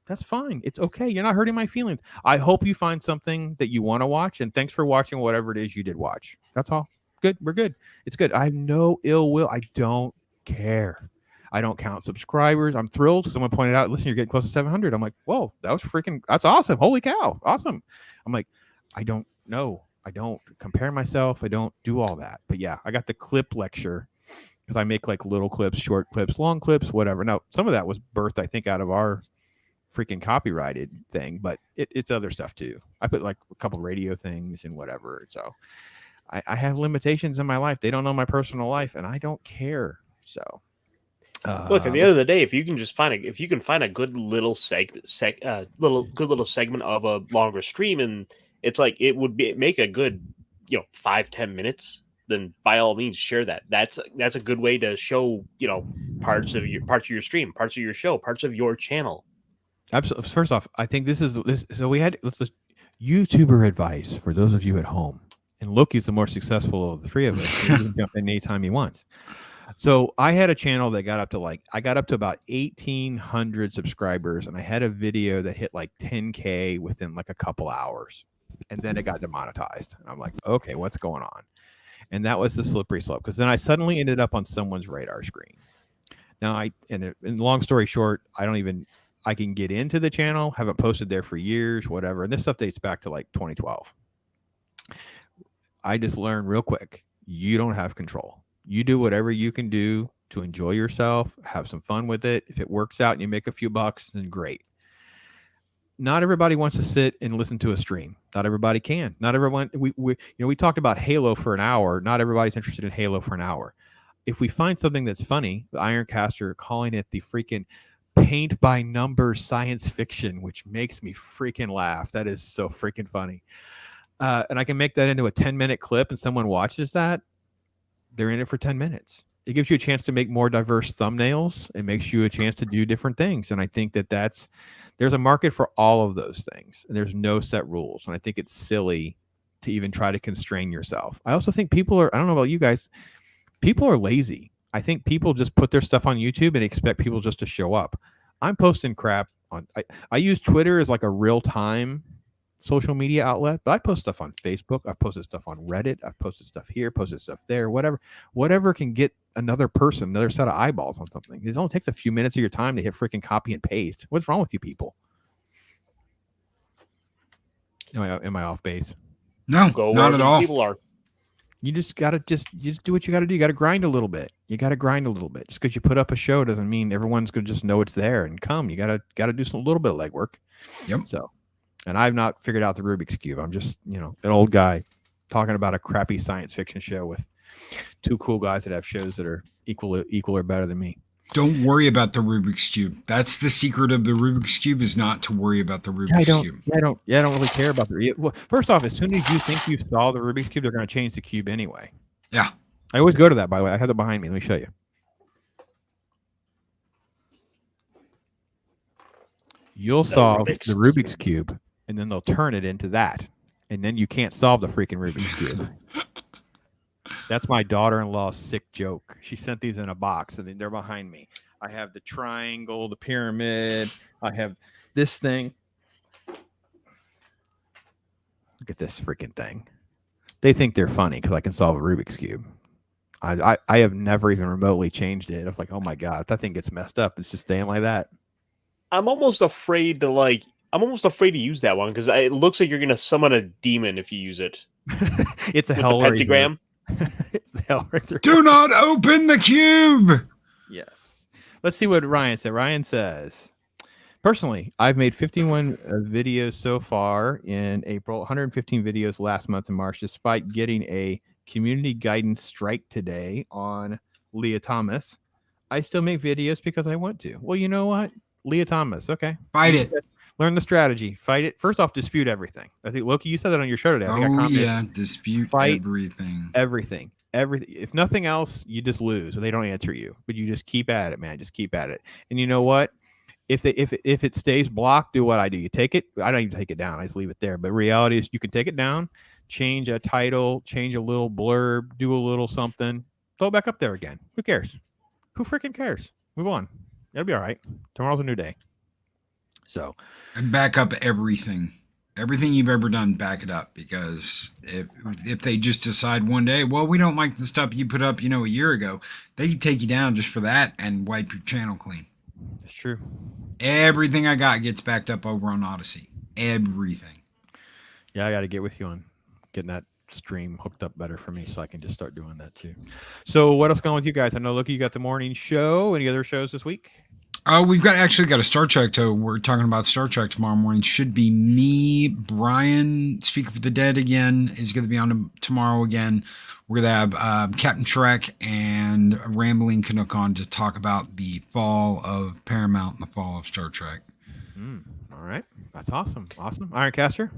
that's fine. It's okay. You're not hurting my feelings. I hope you find something that you want to watch. And thanks for watching whatever it is you did watch. That's all. Good. We're good. It's good. I have no ill will. I don't care. I don't count subscribers. I'm thrilled. Someone pointed out, listen, you're getting close to 700. I'm like, whoa, that's awesome. Holy cow. Awesome. I'm like, I don't know. I don't compare myself. I don't do all that. But yeah, I got the clip lecture because I make like little clips, short clips, long clips, whatever. Now, some of that was birthed, I think, out of our freaking copyrighted thing, but it's other stuff too. I put like a couple radio things and whatever. So I have limitations in my life. They don't know my personal life, and I don't care. So look, at the end of the day, if you can find a good little segment of a longer stream, and it's like it would make a good 5-10 minutes, then by all means share that. That's a good way to show parts of your stream, parts of your show, parts of your channel. Absolutely. First off, I think this. So we had let's YouTuber advice for those of you at home, and Loki's the more successful of the three of us. He can jump in anytime he wants. So I had a channel that got up to about 1,800 subscribers, and I had a video that hit like 10K within like a couple hours, and then it got demonetized. And I'm like, okay, what's going on? And that was the slippery slope, because then I suddenly ended up on someone's radar screen. Now and long story short, I can get into the channel, haven't posted there for years, whatever. And this stuff dates back to like 2012. I just learned real quick, you don't have control. You do whatever you can do to enjoy yourself, have some fun with it. If it works out and you make a few bucks, then great. Not everybody wants to sit and listen to a stream. Not everybody can. Not everyone. We talked about Halo for an hour. Not everybody's interested in Halo for an hour. If we find something that's funny, the Ironcaster calling it the freaking paint by numbers science fiction, which makes me freaking laugh. That is so freaking funny. And I can make that into a 10-minute clip, and someone watches that, they're in it for 10 minutes. It gives you a chance to make more diverse thumbnails. It makes you a chance to do different things. And I think that there's a market for all of those things. And there's no set rules. And I think it's silly to even try to constrain yourself. I also think people are, I don't know about you guys, people are lazy. I think people just put their stuff on YouTube and expect people just to show up. I'm posting crap on, I use Twitter as like a real-time social media outlet, but I post stuff on Facebook. I've posted stuff on Reddit. I've posted stuff here, posted stuff there, whatever can get another person, another set of eyeballs on something. It only takes a few minutes of your time to hit freaking copy and paste. What's wrong with you people? Am I off base? No, Go not where at all. people are. You just do what you got to do. You got to grind a little bit. Just because you put up a show doesn't mean everyone's going to just know it's there and come. You got to do a little bit of legwork. Yep. So, and I've not figured out the Rubik's Cube. I'm just, an old guy talking about a crappy science fiction show with two cool guys that have shows that are equal or better than me. Don't worry about the Rubik's Cube. That's the secret of the Rubik's Cube, is not to worry about the Rubik's Cube. I don't really care about the. Well, first off, as soon as you think you solve the Rubik's Cube, they're going to change the cube anyway. Yeah. I always go to that, by the way. I have it behind me. Let me show you. You'll solve the Rubik's Cube, and then they'll turn it into that. And then you can't solve the freaking Rubik's Cube. That's my daughter-in-law's sick joke. She sent these in a box, and they're behind me. I have the triangle, the pyramid. I have this thing. Look at this freaking thing. They think they're funny because I can solve a Rubik's Cube. I have never even remotely changed it. I was like, oh my God, if that thing gets messed up, it's just staying like that. I'm almost afraid to use that one because it looks like you're going to summon a demon if you use it. It's a with hell the pentagram. Do not open the cube. Yes. Let's see what Ryan said. Ryan says, personally, I've made 51 videos so far in April, 115 videos last month in March, despite getting a community guidance strike today on Leah Thomas. I still make videos because I want to. Well, you know what? Leah Thomas. Okay. Fight it. Learn the strategy. Fight it. First off, dispute everything. I think, Loki, you said that on your show today. Dispute everything. Everything. If nothing else, you just lose or they don't answer you. But you just keep at it, man. Just keep at it. And you know what? If it stays blocked, do what I do. You take it. I don't even take it down. I just leave it there. But reality is you can take it down, change a title, change a little blurb, do a little something, throw it back up there again. Who cares? Who freaking cares? Move on. It'll be all right. Tomorrow's a new day. So, and back up everything you've ever done. Back it up, because if they just decide one day, well, we don't like the stuff you put up, a year ago, they can take you down just for that and wipe your channel clean. That's true. Everything I got gets backed up over on Odyssey. Everything. Yeah, I got to get with you on getting that stream hooked up better for me, so I can just start doing that too. So, what else going on with you guys? I know, Loki, you got the morning show. Any other shows this week? We've got a Star Trek. We're talking about Star Trek tomorrow morning. Should be me, Brian, Speak for the Dead again, is going to be on tomorrow again. We're going to have Captain Shrek and Rambling Canuck on to talk about the fall of Paramount and the fall of Star Trek. All right. That's awesome. Ironcaster?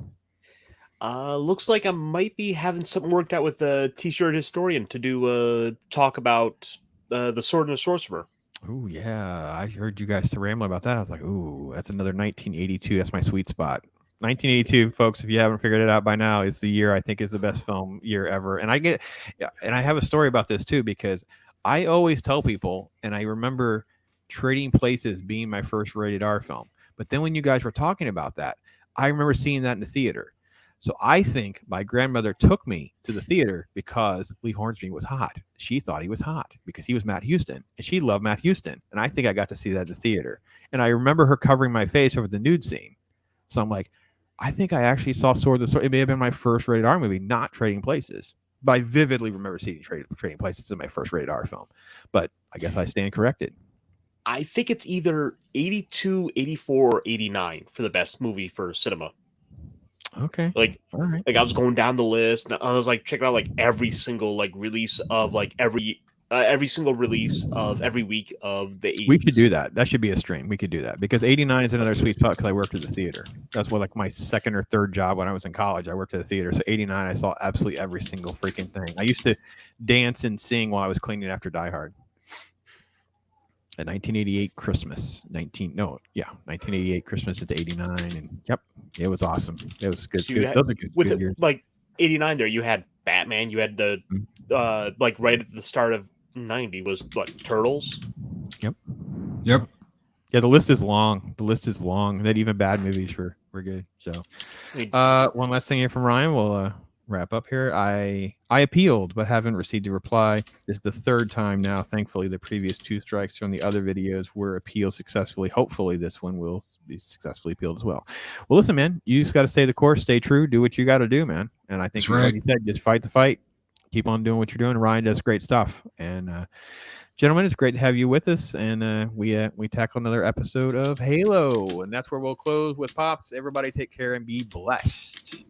Looks like I might be having something worked out with the T-shirt historian to do talk about the Sword and the Sorcerer. Oh, yeah. I heard you guys rambling about that. I was like, ooh, that's another 1982. That's my sweet spot. 1982, folks, if you haven't figured it out by now, is the year I think is the best film year ever. And I have a story about this too, because I always tell people, and I remember Trading Places being my first rated R film. But then when you guys were talking about that, I remember seeing that in the theater. So I think my grandmother took me to the theater because Lee Hornsby was hot. She thought he was hot because he was Matt Houston, and she loved Matt Houston. And I think I got to see that at the theater. And I remember her covering my face over the nude scene. So I'm like, I think I actually saw Sword. It may have been my first rated R movie, not Trading Places. But I vividly remember seeing Trading Places in my first rated R film. But I guess I stand corrected. I think it's either 82, 84, or 89 for the best movie for cinema. Okay. All right. I was going down the list and I was checking out every single release of every every single release of every week of the 80s. We should do that. That should be a stream. We could do that because 89 is another sweet spot because I worked at the theater. That's what like my second or third job when I was in college. I worked at the theater. So 89, I saw absolutely every single freaking thing. I used to dance and sing while I was cleaning after Die Hard. At 1988 Christmas, 1988 Christmas into 89, and yep, it was awesome. It was good. So Those are good years. Like 89, there you had Batman. You had the like right at the start of 90 was like Turtles. Yep. Yeah, the list is long. That even bad movies were good. So, one last thing here from Ryan. We'll wrap up here. I appealed, but haven't received a reply. This is the third time now. Thankfully, the previous 2 strikes from the other videos were appealed successfully. Hopefully, this one will be successfully appealed as well. Well, listen, man, you just got to stay the course, stay true, do what you got to do, man. And I think, like you said, just fight the fight. Keep on doing what you're doing. Ryan does great stuff. And gentlemen, it's great to have you with us. And we tackle another episode of Halo. And that's where we'll close with Pops. Everybody take care and be blessed.